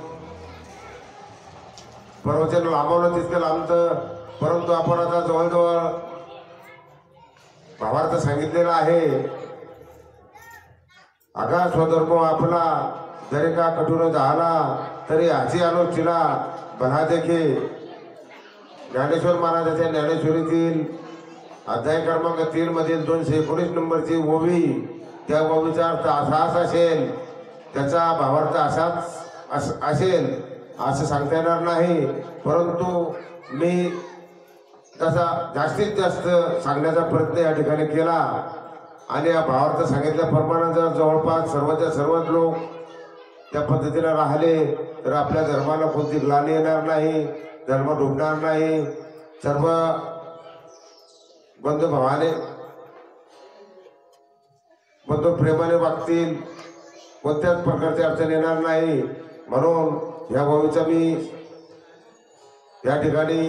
प्रवचन लांबवलं तितकं लांबतं. परंतु आपण आता जवळजवळ भावार्थ सांगितलेला आहे. अगा स्वधर्म आपला जरी का कठोर झाला तरी हाची अनुष्ठीला भला देखे. ज्ञानेश्वर महाराजांच्या ज्ञानेश्वरीतील अध्याय क्रमांक 3 मधील 219 नंबरची ओवी, त्या ओवीचा अर्थ असाच असेल, त्याचा भावार्थ असाच असेल असं सांगता येणार नाही, परंतु मी तसा जास्तीत जास्त सांगण्याचा प्रयत्न या ठिकाणी केला आणि या भावार्थ सांगितल्याप्रमाणे जर जवळपास सर्वच्या सर्वच लोक त्या पद्धतीने राहिले तर आपल्या धर्माला कोणती ग्लानी येणार नाही, धर्म डुबणार नाही. सर्व बंधुभावाने बंधू प्रेमाने वागतील, कोणत्याच प्रकारची अडचण येणार नाही. म्हणून या ओवीचा मी या ठिकाणी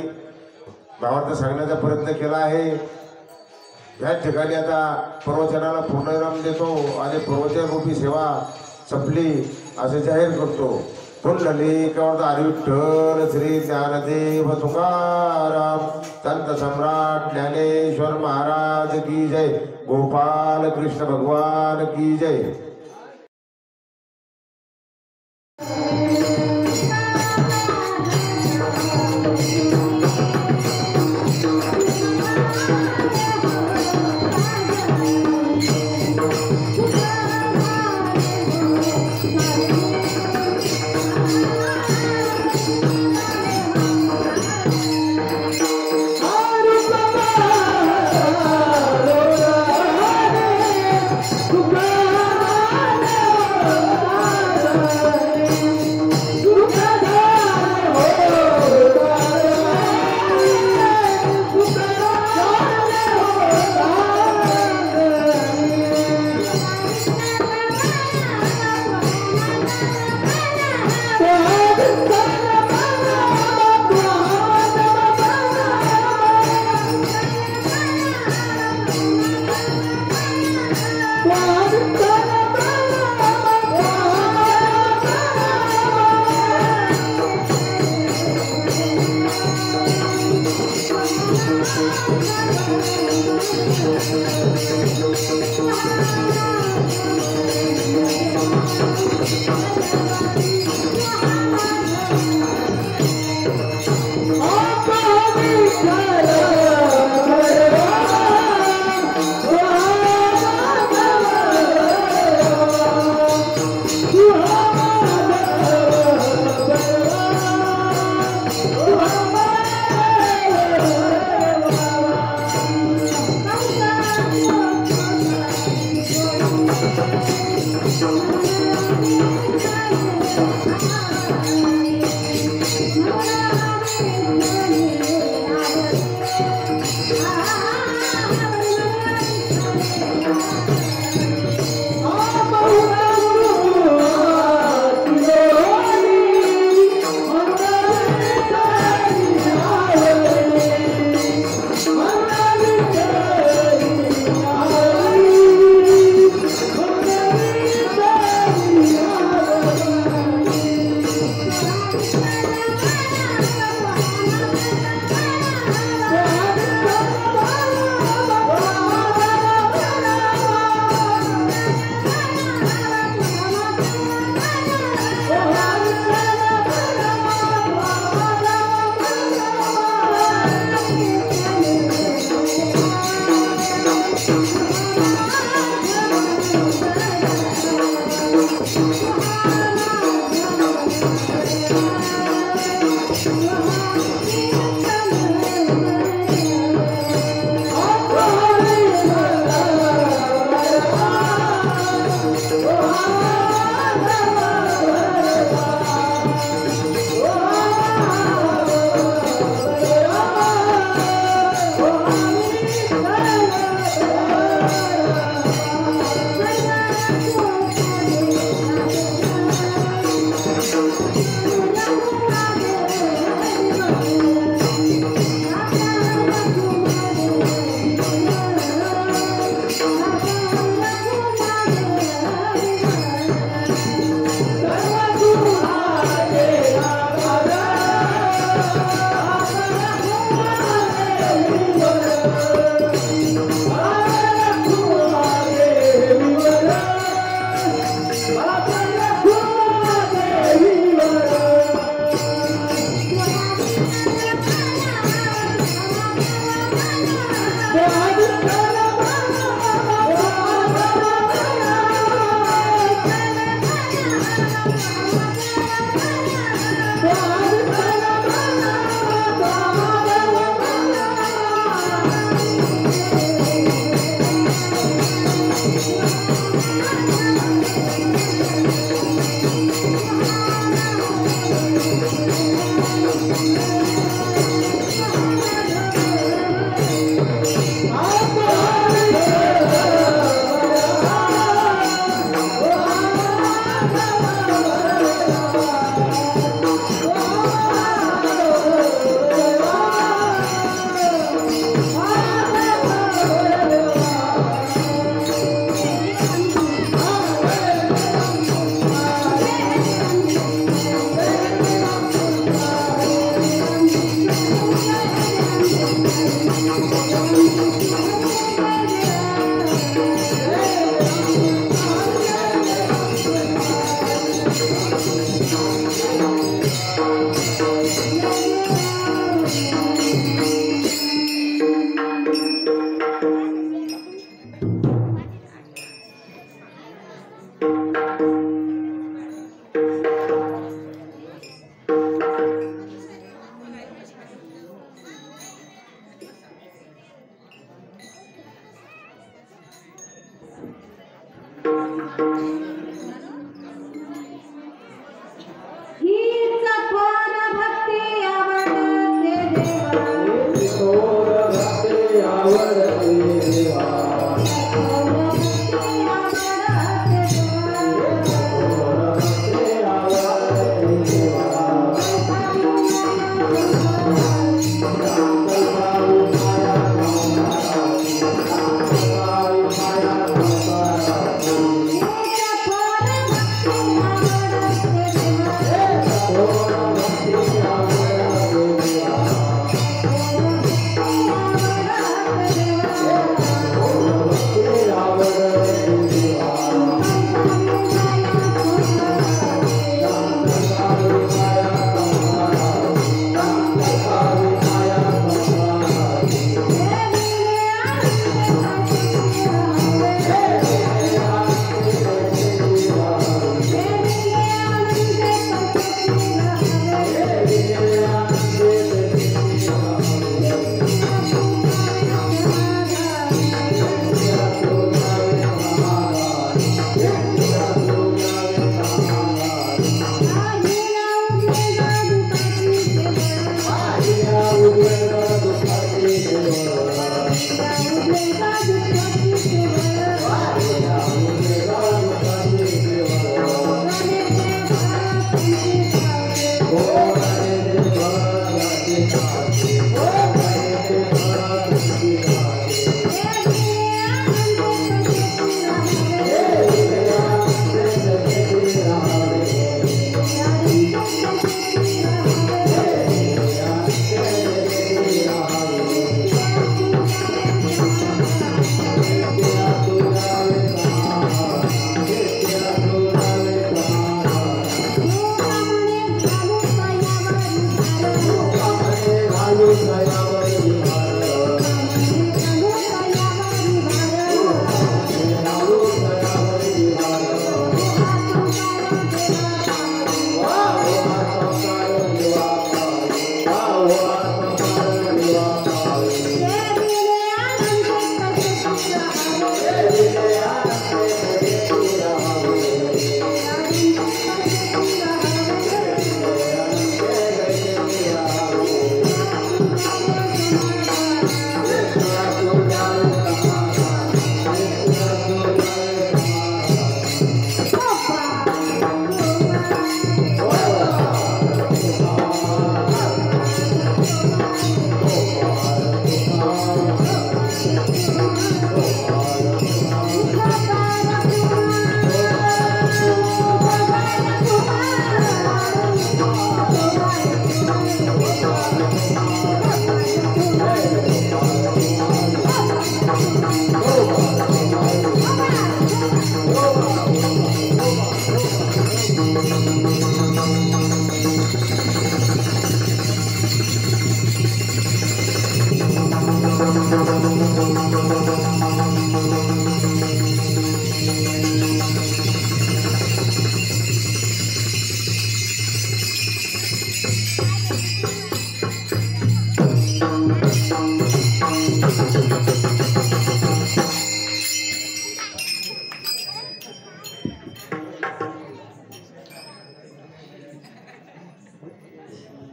भावार्थ सांगण्याचा प्रयत्न केला आहे. या ठिकाणी आता प्रवचनाला पूर्णविराम देतो आणि प्रवचन रूपी सेवा संपली असे जाहीर करतो. पुंडलिकवरदारी विठ्ठल श्री ज्ञानदेव तुकाराम संत सम्राट ज्ञानेश्वर महाराज की जय. गोपाल कृष्ण भगवान की जय.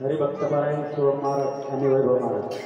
हरिभक्त पारायण सोम महाराज आणि वैभव महाराज.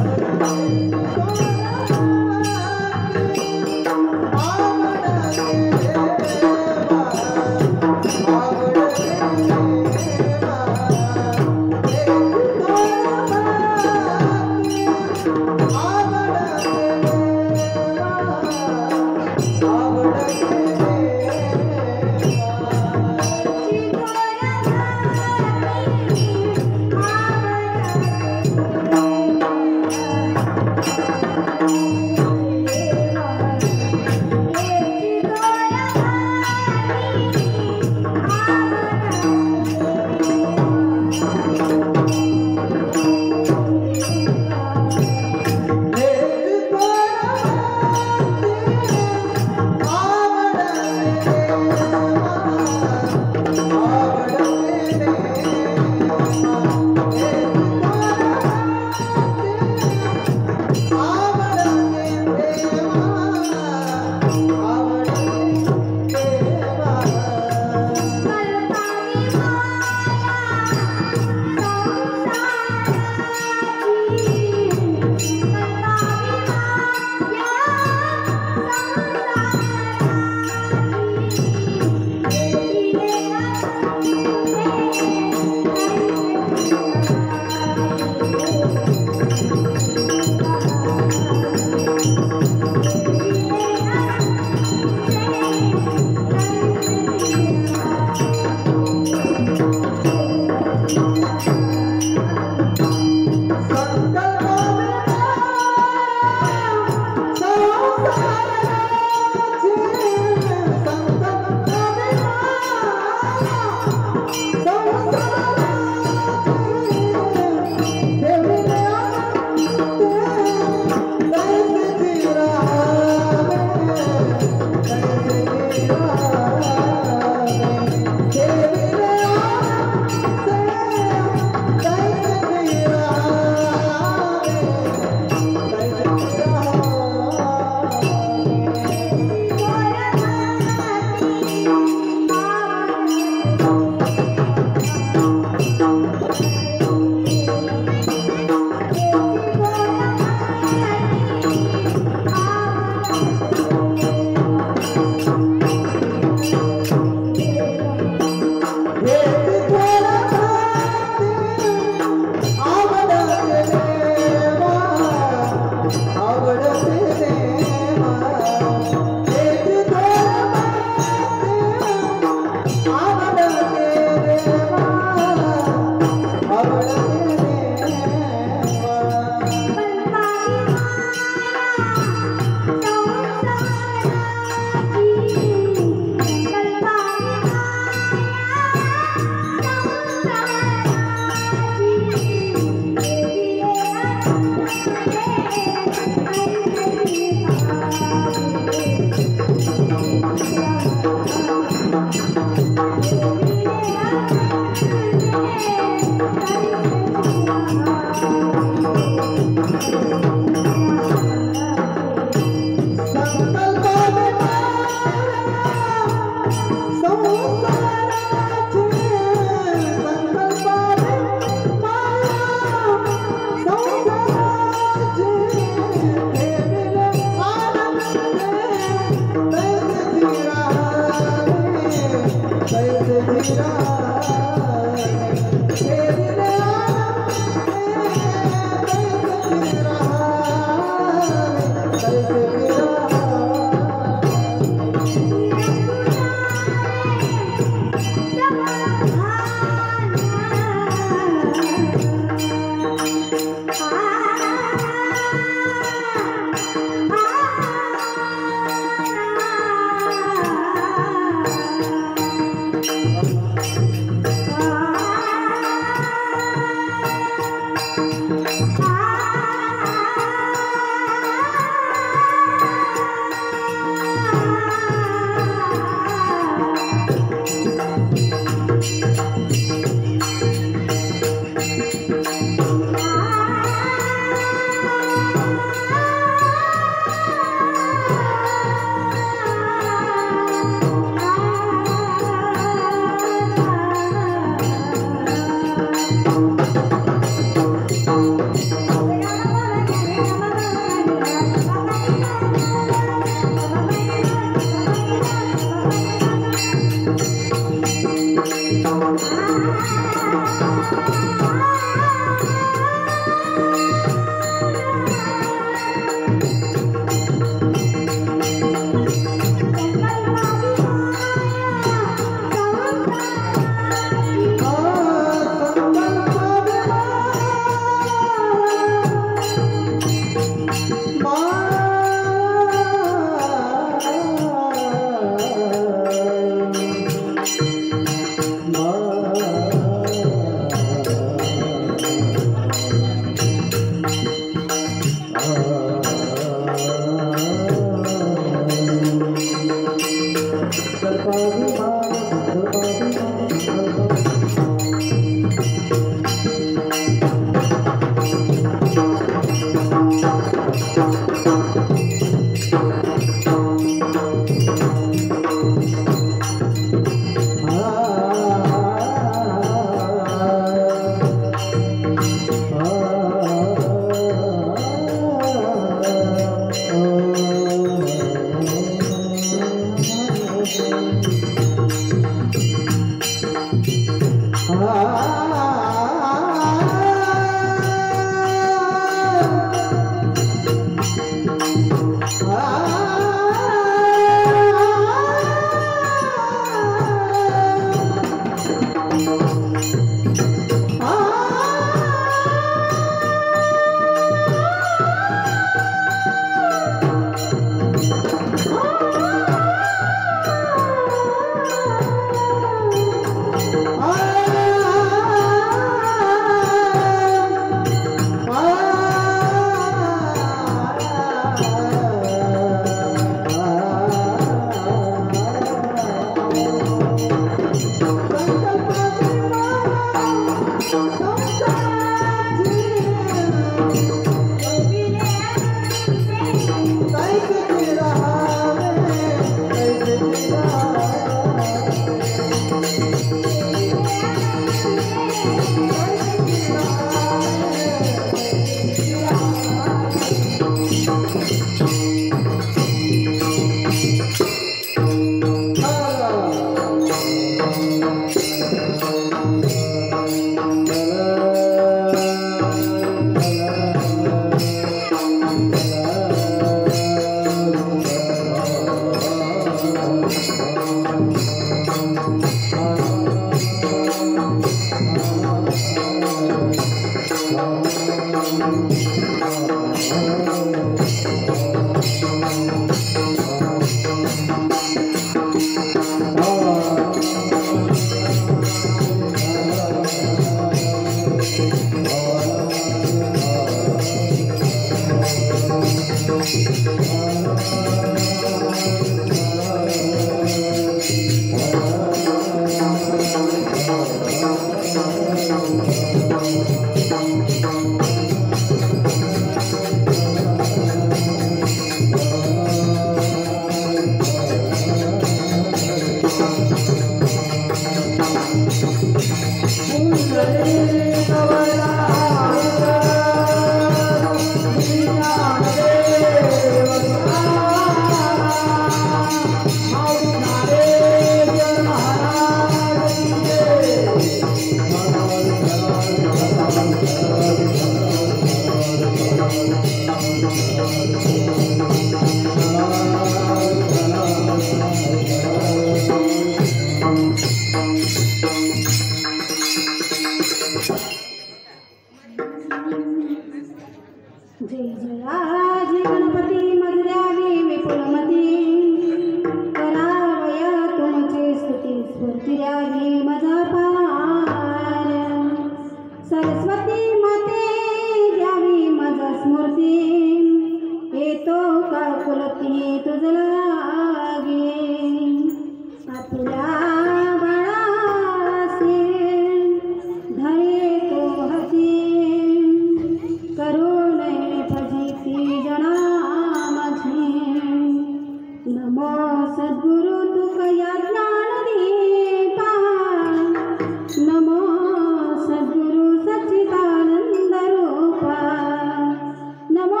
नमो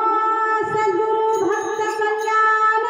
सद्गुरु भक्त कल्याण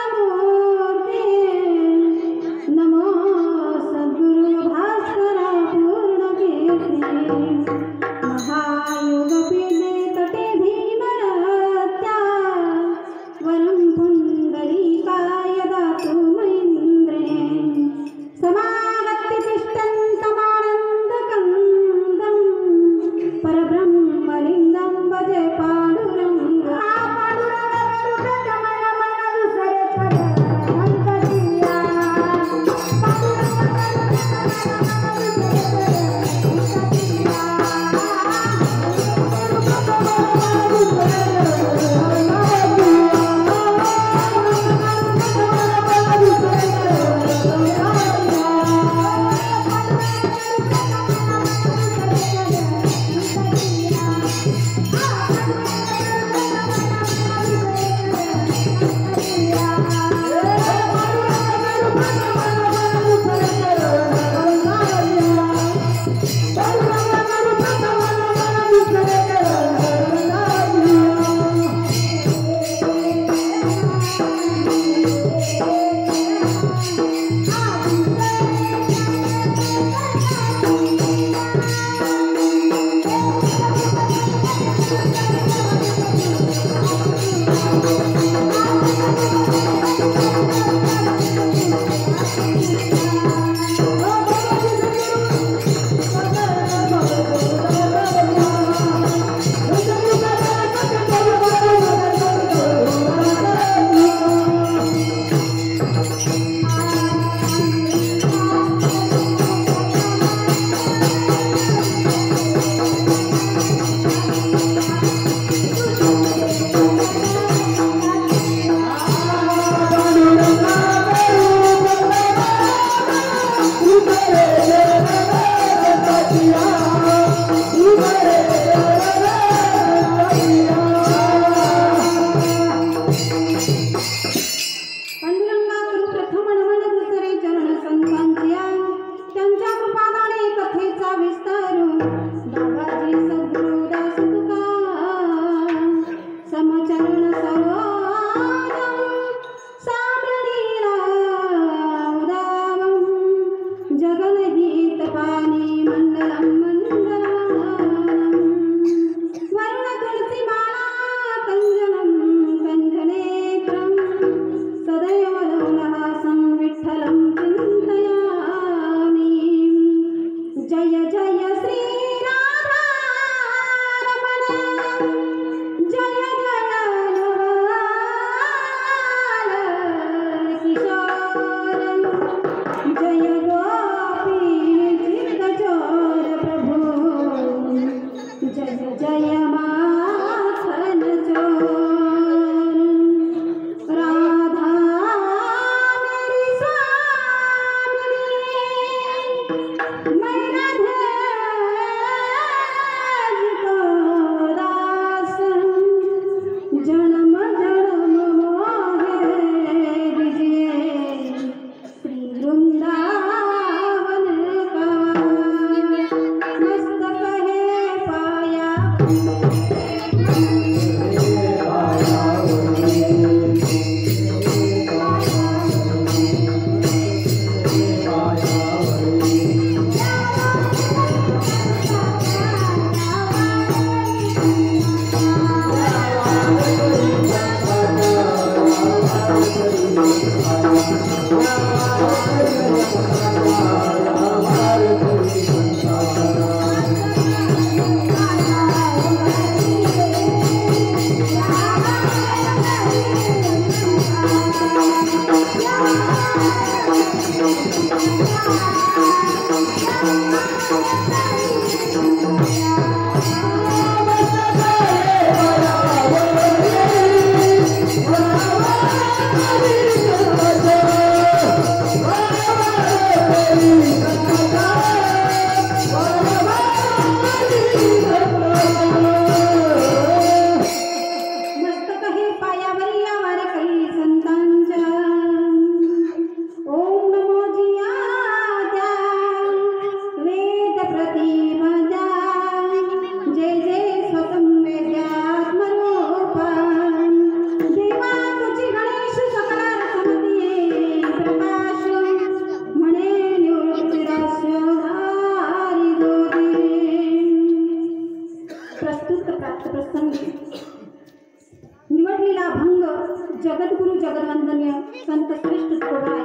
जगद्गुरु जगदवंदनीय संत श्रेष्ठ तुकोबाराय.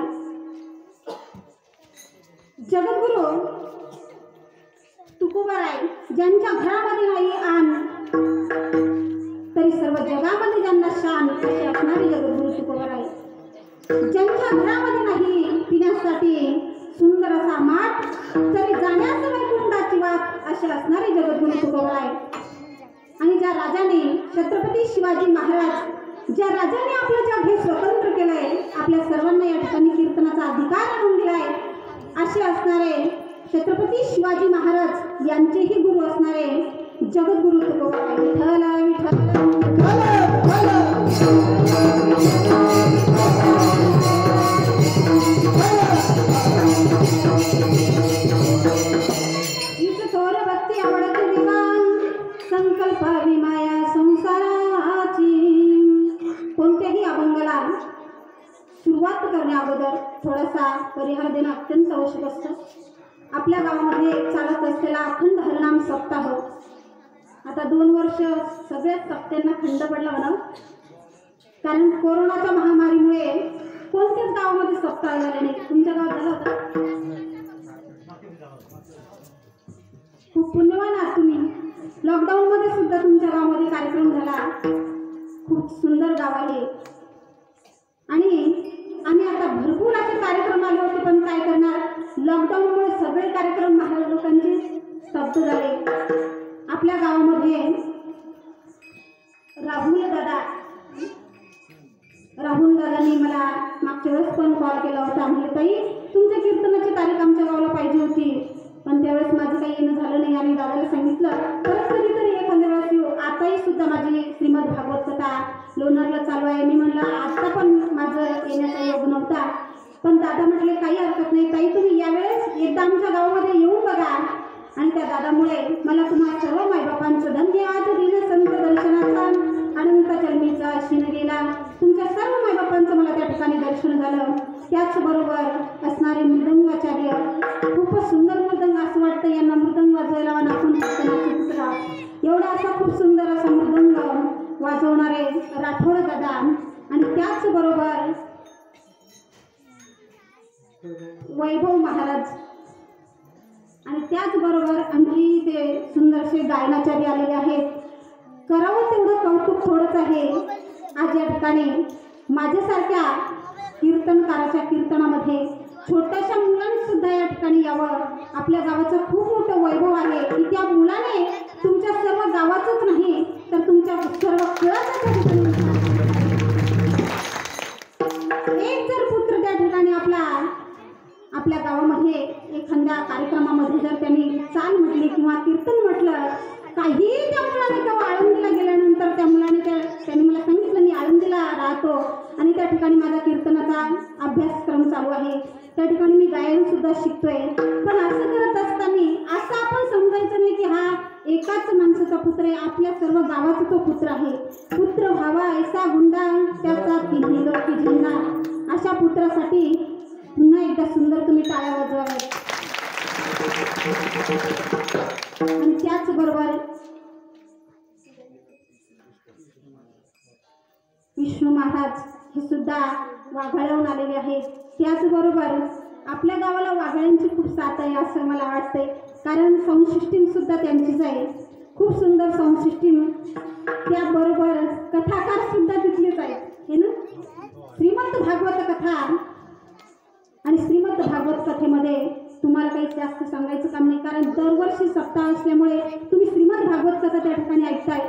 जगद्गुरु तुकोबाराय ज्यांच्या घरामध्ये नाही आण तरी सर्व जगामध्ये ज्यांना शान असे असणारे जगद्गुरु तुकोबाराय. ज्यांच्या घरामध्ये नाही पिण्यासाठी सुंदर असा माठ तरी जाण्यास वैकुंठाची वाट असे असणारे जगद्गुरु तुकोबाराय. आणि ज्या राजाने छत्रपती शिवाजी महाराज ज्या राजाने आपलं जग हे स्वतंत्र केलंय, आपल्या सर्वांना या ठिकाणी कीर्तनाचा अधिकार आणून दिलाय, असे असणारे छत्रपती शिवाजी महाराज यांचेही गुरु असणारे जगद्गुरु तुकोबाराय. विठ्ठल विठ्ठल थोर भक्ती आवडते देवा थोडासा परिहार देणं अत्यंत आवश्यक असतं. आपल्या गावामध्ये चालत असलेला अखंड हरिनाम सप्ताह, आता 2 वर्ष सगळ्याच सप्त्यांना खंड पडला म्हणावं, कारण कोरोनाच्या महामारीमुळे कोणत्याच गावामध्ये सप्ताह झाले नाही. तुमच्या गावात झाला होता? खूप पुण्यवान आहात तुम्ही. लॉकडाऊनमध्ये सुद्धा तुमच्या गावामध्ये कार्यक्रम झाला. खूप सुंदर गाव आहे. आणि आम्ही आता भरपूर असे कार्यक्रम आले होते, पण काय करणार, लॉकडाऊनमुळे सगळे कार्यक्रम महाराज लोकांचे स्तब्ध झाले. आपल्या गावामध्ये राहुल दादांनी मला मागच्या वेळेस पण कॉल केला होता. म्हणजे ताई, तुमच्या कीर्तनाची तारीख आमच्या गावाला पाहिजे होती, पण त्यावेळेस माझं काही येणं झालं नाही. आणि दादाला सांगितलं परत कधीतरी एखाद्या वेळेस येऊ. आताही सुद्धा माझी श्रीमद भागवत कथा लोणारला चालू आहे. मी म्हणलं आता पण माझं येण्याचा योग नव्हता, पण दादा म्हटले काही हरकत नाही ताई, तुम्ही यावेळेस एकदा आमच्या गावामध्ये येऊन बघा. आणि त्या दादामुळे मला तुम्हा सर्व मायबापांचं धन्यवाद दिलं. संत दर्शनाचा अनंत जन्मीचा शिन गेला. तुमच्या सर्व मायबापांचं मला त्या ठिकाणी दर्शन झालं. त्याचबरोबर असणारे मृदंगाचार्य, खूपच सुंदर मृदंग, असं वाटतं यांना मृदंग वाजवायला आपण पुतळा, एवढा असा खूप सुंदर असा मृदंग वाजवणारे राठोड दादा. आणि त्याचबरोबर वैभव महाराज, आणि त्याचबरोबर आणखी ते सुंदरसे गायनाचार्य आलेले आहेत. करावं तेवढं कौतुक थोडंच आहे. आज या ठिकाणी माझ्यासारख्या कीर्तनकाराच्या कीर्तनामध्ये छोट्याशा मुलांनी सुद्धा या ठिकाणी यावं. आपल्या गावाचं खूप मोठं वैभव आहे की त्या मुलाने तुमच्या सर्व गावाचंच नाही तर तुमच्या सर्व कुळाचं एक जर पुत्र त्या ठिकाणी आपल्या गावामध्ये एखाद्या कार्यक्रमामध्ये जर त्यांनी चाल म्हटली किंवा कीर्तन म्हटलं, काहीही त्या मुलाने तेव्हा आळंदीला गेल्यानंतर त्या मुलाने त्यांनी मला सांगितलं मी आळंदीला राहतो आणि त्या ठिकाणी माझा कीर्तनाचा अभ्यासक्रम चालू आहे, त्या ठिकाणी मी गायन सुद्धा शिकतोय. पण असं करत असताना असं आपण समजायचं नाही की हा एकाच माणसाचा पुत्र आहे, आपल्या सर्व गावाचा तो पुत्र आहे. पुत्र व्हावा ऐसा गुंडा त्याचा तिन्ही लोकी झेंडा. अशा पुत्रासाठी पुन्हा एकदा सुंदर तुम्ही टाळ्या वाजवाव्यात. आणि त्याचबरोबर विष्णू महाराज हे सुद्धा वाघाळ्याहून आलेले आहेत. त्याचबरोबर आपल्या गावाला वाघाळ्यांची खूप साथ आहे असं मला वाटतंय, कारण साऊंड सिस्टीम सुद्धा त्यांचीच आहे. खूप सुंदर साऊंड सिस्टीम. त्याबरोबर कथाकार सुद्धा तिथलेच आहेत हे ना. श्रीमंत भागवत कथा आणि श्रीमंत भागवत कथेमध्ये तुम्हाला काही जास्त सांगायचं काम नाही, कारण दरवर्षी सप्ताह असल्यामुळे तुम्ही श्रीमद भागवत कथा त्या ठिकाणी ऐकताय.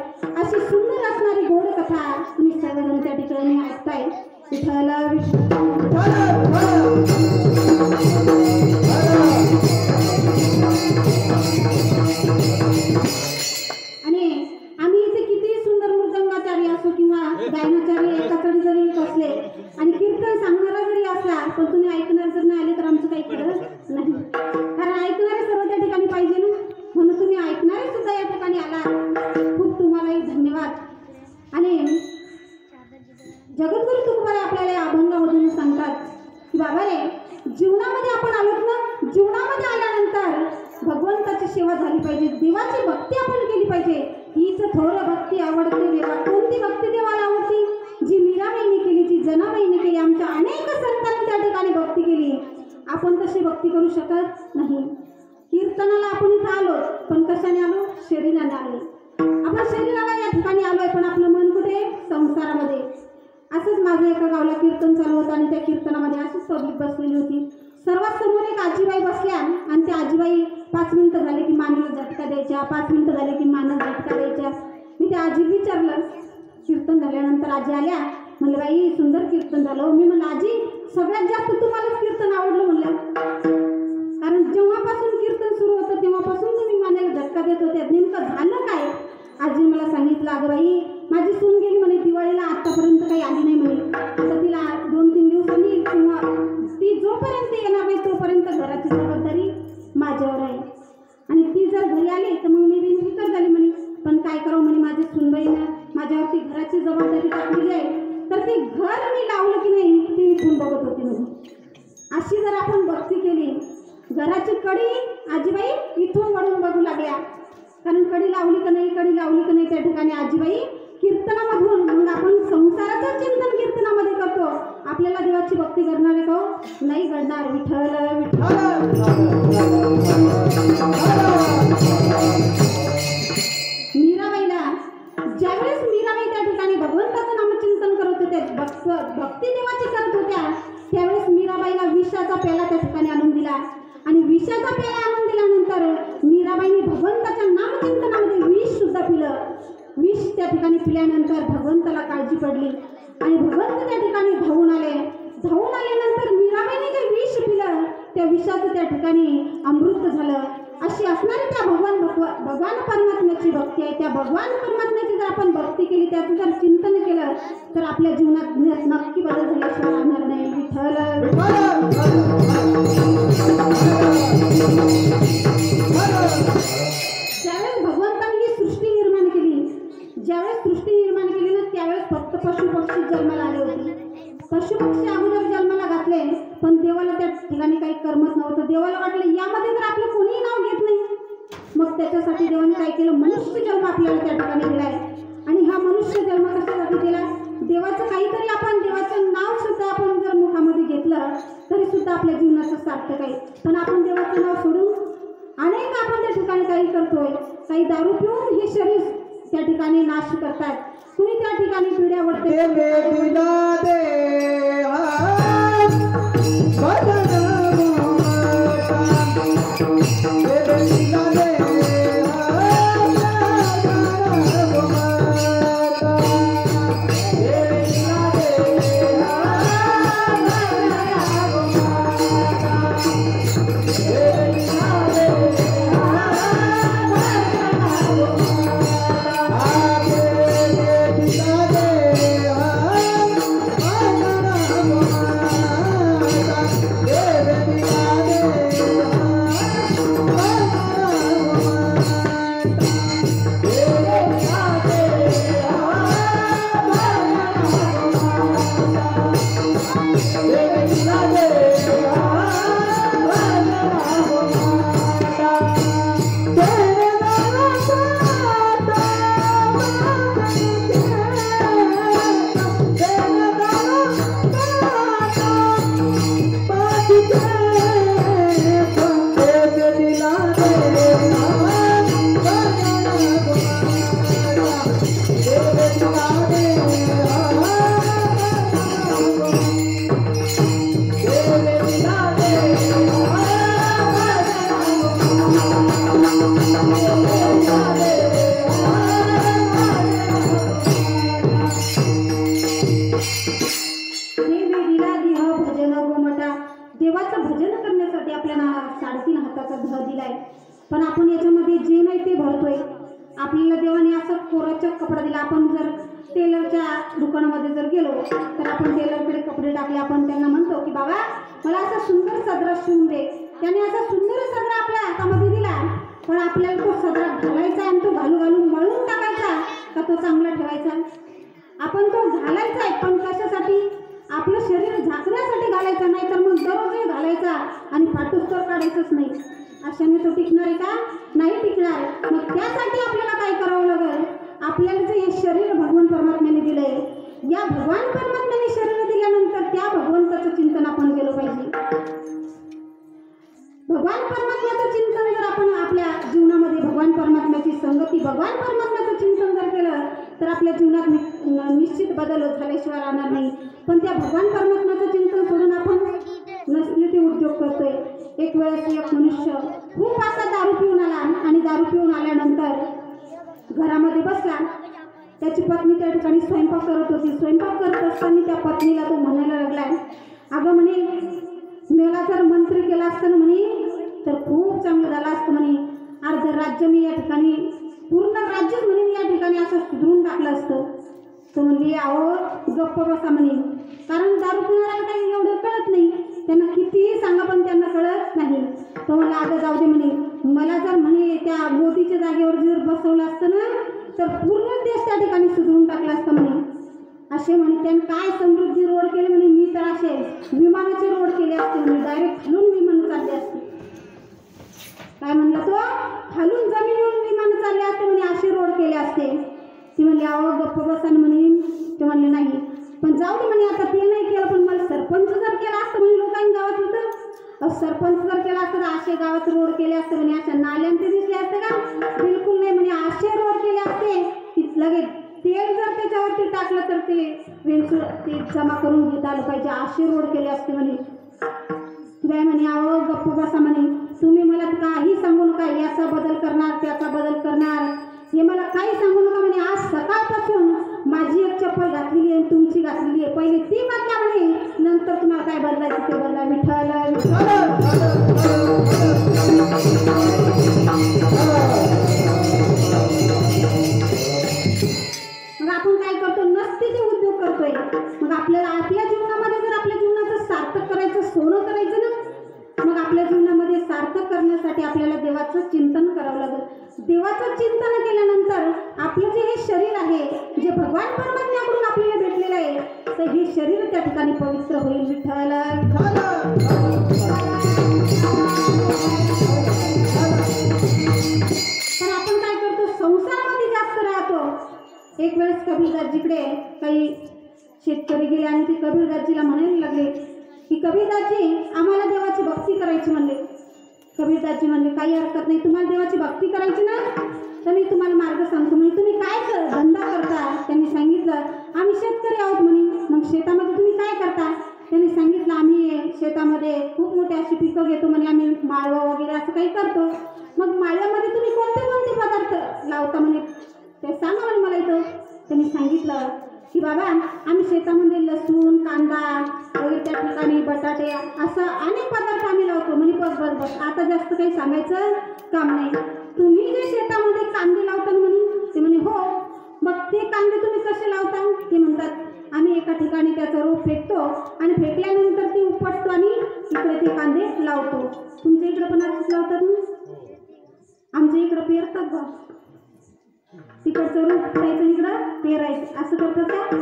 अशी सुंदर असणारी गोड कथा तुम्ही सर्वजण त्या ठिकाणी ऐकताय. विठ्ठल आणि आम्ही इथे किती सुंदर मृदंगाचार्य असो किंवा गायनाचार्य एकाकडे जरी बसले आणि कीर्तन सांगणारा जरी असला, पण तुम्ही ऐकणार जर नाही आले तर आमचं काही खरं नाही, कारण ऐकणारे सर्व त्या ठिकाणी पाहिजे ना. म्हणून तुम्ही ऐकणारे सुद्धा या ठिकाणी आला, खूप तुम्हालाही धन्यवाद. आणि जगद्गुरु तुकोबाराय आपल्याला या अभंगामधून सांगतात की बाबा रे, जीवनामध्ये आपण आलोत ना, जीवनामध्ये आल्यानंतर भगवंताची सेवा झाली पाहिजे, देवाची भक्ती आपण केली पाहिजे. हीच थोर भक्ती आवडते देवा. कोणती भक्ती देवाला आवडती? जी मीराबाईंनी केली, जी जनाबाईंनी केली, आमच्या अनेक संतांनी त्या ठिकाणी भक्ती केली. आपण तशी भक्ती करू शकत नाही. कीर्तनाला आपण इथं आलो, पण कशाने आलो? शरीराने आलो. आपण शरीराला या ठिकाणी आलोय, पण आपलं मन कुठे? संसारामध्ये. असंच माझं एका गावाला कीर्तन चालू होतं आणि त्या कीर्तनामध्ये अशीच पब्लिक बसलेली होती. सर्वात समोर एक आजीबाई बसल्या आणि त्या आजीबाई 5 मिनिटं झाले की मानेला झटका द्यायच्या, 5 मिनिटं झाले की मानेला झटका द्यायच्या. मी त्या आजी विचारलं, कीर्तन झाल्यानंतर आजी आल्या, म्हणलं बाई सुंदर कीर्तन झालं. मी म्हणलं आजी सगळ्यात जास्त तुम्हालाच कीर्तन आवडलं म्हणलं, कारण जेव्हापासून कीर्तन सुरू होतं तेव्हापासून तुम्ही मानेला झटका देत होते, नेमकं झालं काय? आजी मला सांगितलं, अगं बाई माझी सून गेली म्हणे दिवाळीला, आतापर्यंत काही आली नाही म्हणे. आता तिला 2-3 दिवसांनी किंवा ती जोपर्यंत येणार नाही तोपर्यंत घराची जबाबदारी माझ्यावर आहे, आणि ती जर घरी आली तर मग मी बिनफिकर झाली म्हणे. पण काय करावं म्हणे, माझी सूनबाईनं माझ्यावरती घराची जबाबदारी टाकलेली आहे, तर ते घर मी लावलं की नाही ते इथून बघत होते म्हणे. अशी जर आपण भक्ती केली, घराची कडी आजीबाई इथून वळून बघू लागल्या, कारण कडी लावली का नाही, कडी लावली का नाही. त्या ठिकाणी आजीबाई कीर्तनामधून मग आपण संसाराचं चिंतन कीर्तनामध्ये करतो. आपल्याला देवाची भक्ती करणार आहे का? नाही घडणार. विठ्ठल विठ्ठल. मीराबाईला ज्यावेळेस मीराबाई त्या ठिकाणी भगवंताचं नामचिंतन करत होत्या, भक्ती देवाची करत होत्या, त्यावेळेस मीराबाईला विषाचा प्याला त्या ठिकाणी आणून दिला. आणि विषाचा प्याला आणून दिल्यानंतर मीराबाईने भगवंताच्या नामचिंतनामध्ये विष सुद्धा पिलं. विष त्या ठिकाणी पिल्यानंतर भगवंताला काळजी पडली आणि भगवंत त्या ठिकाणी धावून आले. धावून आल्यानंतर मीराबाईने जे विष पिलं त्या विषाचं त्या ठिकाणी अमृत झालं. अशी असणारी त्या भगवान परमात्म्याची भक्ती आहे. त्या भगवान परमात्म्याची जर आपण भक्ती केली, त्याचं जर चिंतन केलं तर आपल्या जीवनात नक्की बदल झाल्याशिवाय राहणार नाही. ज्यावेळेस भगवंताने ही सृष्टी निर्माण केली, ज्यावेळेस सृष्टी निर्माण केली ना, त्यावेळेस फक्त पशु पक्षी जन्माला आले होते. पशु पक्षी अगोदर जन्माला घातले, पण देवाला त्या ठिकाणी काही करमत नव्हतं. देवाला वाटलं यामध्ये तर आपलं कोणीही नाव घेत नाही. मग त्याच्यासाठी देवाने काय केलं, मनुष्य जन्म आपल्याला त्या ठिकाणी दिलाय. आणि हा मनुष्य जन्म कशासाठी दिला? देवाचं काहीतरी आपण देवाचं नाव सुद्धा आपण जर मुखामध्ये घेतलं तरी सुद्धा आपल्या जीवनाचं सार्थक आहे. पण आपण देवाचं नाव सोडून अनेक आपण त्या ठिकाणी काही करतोय. काही दारू पिऊन हे शरीर त्या ठिकाणी नाश करतात. कुणी त्या ठिकाणी पिढ्या वडते. देवाचं भजन करण्यासाठी आपल्याला 3.5 हाताचा धड दिलाय. पण आपण याच्यामध्ये जे नाही ते भरतोय. आपल्याला देवाने असं कोराचा कपडा दिला. आपण जर टेलरच्या दुकानामध्ये जर गेलो तर आपण टेलरकडे कपडे टाकले, आपण त्यांना म्हणतो की बाबा मला असा सुंदर सदरा शिवून दे. त्याने असा सुंदर सदरा आपल्या हातामध्ये दिला, पण आपल्याला तो सदरा घालायचा आणि तो घालू मळून टाकायचा का तो चांगला ठेवायचा? आपण तो घालायचा आहे, पण कशासाठी? आपलं शरीर झाकण्यासाठी घालायचं, नाही तर मग दररोजही घालायचा आणि फाटूस तर काढायचंच नाही. अशाने तो टिकणार आहे का? नाही टिकणार. मग त्यासाठी आपल्याला काय करावं लागेल? आपल्याला जे हे शरीर भगवान परमात्म्याने दिलंय, या भगवान परमात्म्याने शरीर दिल्यानंतर त्या भगवंताचं चिंतन आपण केलं पाहिजे. भगवान परमात्म्याचं चिंतन जर आपण आपल्या जीवनामध्ये, भगवान परमात्म्याची संगती, भगवान परमात्म्याचं चिंतन जर केलं तर आपल्या जीवनात निश्चित बदल झाल्याशिवाय राहणार नाही. पण त्या भगवान परमात्म्याचं चिंतन सोडून आपण नसले ते उद्योग करतोय. एक वेळेस एक मनुष्य खूप असा दारू पिऊन आला आणि दारू पिऊन आल्यानंतर घरामध्ये बसला. त्याची पत्नी त्या ठिकाणी स्वयंपाक करत होती. स्वयंपाक करत असताना त्या पत्नीला तो म्हणायला लागलाय, अगं म्हणे मला जर मंत्री केला असतं ना म्हणे तर खूप चांगलं झालं असतं म्हणे. अर्ध राज्य मी या ठिकाणी, पूर्ण राज्यच म्हणे मी या ठिकाणी असं सुधरून टाकलं असतं. तो म्हणली अहो गप्प बसा म्हणे, कारण दारू पिणाऱ्याला काही एवढं कळत नाही. त्यांना कितीही सांगा पण त्यांना कळत नाही. तो म्हणला अगं जाऊ दे म्हणे, मला जर म्हणे त्या मोदीच्या जागेवर जर बसवलं असतं ना तर पूर्ण देश त्या ठिकाणी सुधरून टाकला असतं म्हणे. असे म्हणे त्याने काय समृद्धी रोड केले म्हणे मी तर असे विमानाचे रोड केले असते म्हणे डायरेक्ट खालून विमान चालले असते काय म्हणला तो खालून जमिनीवरून विमान चालले असते म्हणे असे रोड केले असते ती म्हणली अहो गप्प बसा म्हणे ते म्हणले नाही पण जाऊ दे म्हणे आता ते नाही केलं पण मला सरपंच जर केलं असतं म्हणे लोकांनी गावात होतं सरपंच जर केला असतं तर असे गावात रोड केले असते म्हणे अशा नाल्यांचे दिसले असते का बिलकुल नाही म्हणे असे रोड केले असते की लगेच तेल जर त्याच्यावरती टाकलं तर ते वेंचूर ते जमा करून घेता आलं पाहिजे असे रोड केले असते म्हणे काय म्हणे अहो गप्प बसा म्हणे तुम्ही मला काही सांगू नका याचा बदल करणार त्याचा बदल करणार हे मला काही सांगू नका म्हणे आज सकाळपासून माझी एक चप्पल घातलेली आहे तुमची घातलेली आहे पहिले ती बदला म्हणे नंतर तुम्हाला काय बदलायचं ते बदला विठ्ठल मग आपण काय करतो नसतीचे उद्योग करतोय मग आपल्याला आपल्या जीवनामध्ये जर आपल्या जीवनाचं सार्थक करायचं सोनं करायचं ना मग आपल्या जीवनामध्ये सार्थक करण्यासाठी आपल्याला देवाचं चिंतन करावं लागेल देवाचं चिंतन केल्यानंतर आपलं जे हे शरीर आहे जे भगवान परमात्म्याकडून आपल्याला भेटलेलं आहे तर हे शरीर त्या ठिकाणी पवित्र होईल विठ्ठल पण आपण काय करतो संसारामध्ये जास्त राहतो एक वेळेस कबीरदासजीकडे काही शेतकरी गेले आणि ते कबीरदासजीला म्हणायला लागले की कबीरदासजी आम्हाला देवाची भक्ती करायची म्हणले कबीरदासजी म्हणले काही हरकत नाही तुम्हाला देवाची भक्ती करायची ना तर मी तुम्हाला मार्ग सांगतो म्हणजे तुम्ही काय धंदा करता त्यांनी सांगितलं आम्ही शेतकरी आहोत म्हणे मग शेतामध्ये तुम्ही काय करता त्यांनी सांगितलं आम्ही शेतामध्ये खूप मोठे अशी पिकं घेतो म्हणे आम्ही माळवा वगैरे असं काही करतो मग माळव्यामध्ये तुम्ही कोणते कोणते पदार्थ लावता म्हणे ते सांगा म्हणे मला इथं त्यांनी सांगितलं की बाबा आम्ही शेतामध्ये लसूण कांदा वगैरे त्या ठिकाणी बटाटे असं अनेक पदार्थ आम्ही लावतो म्हणे बस आता जास्त काही सांगायचं काम नाही तुम्ही जे शेतामध्ये कांदे लावता म्हणे ते म्हणे हो मग ते कांदे तुम्ही कसे लावता ते म्हणतात आम्ही एका ठिकाणी त्याचा रोप फेकतो आणि फेकल्यानंतर ते उपटतो आणि इकडे ते कांदे लावतो तुमच्या इकडे पण असंच लावतात ना आमच्या इकडं पेरतात बा तिकडचं रोप करायचं इकडं पेरायचं असं करतात का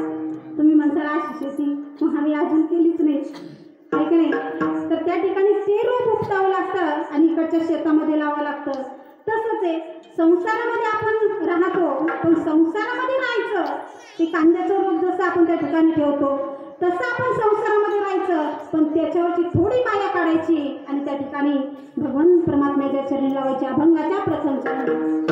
तुम्ही म्हणसाल अशी शेती मग आम्ही अजून केलीच नाही आहे की नाही तर त्या ठिकाणी ते रोप उपटावं लागतं आणि इकडच्या शेतामध्ये लावावं लागतं तसंच आहे संसारामध्ये आपण राहतो पण संसारामध्ये राहायचं ते कांद्याचं रोप जसं आपण त्या ठिकाणी ठेवतो तसं आपण संसारामध्ये राहायचं पण त्याच्यावरची थोडी माया काढायची आणि त्या ठिकाणी भगवान परमात्म्याच्या चरणी लावायच्या अभंगाच्या प्रसंग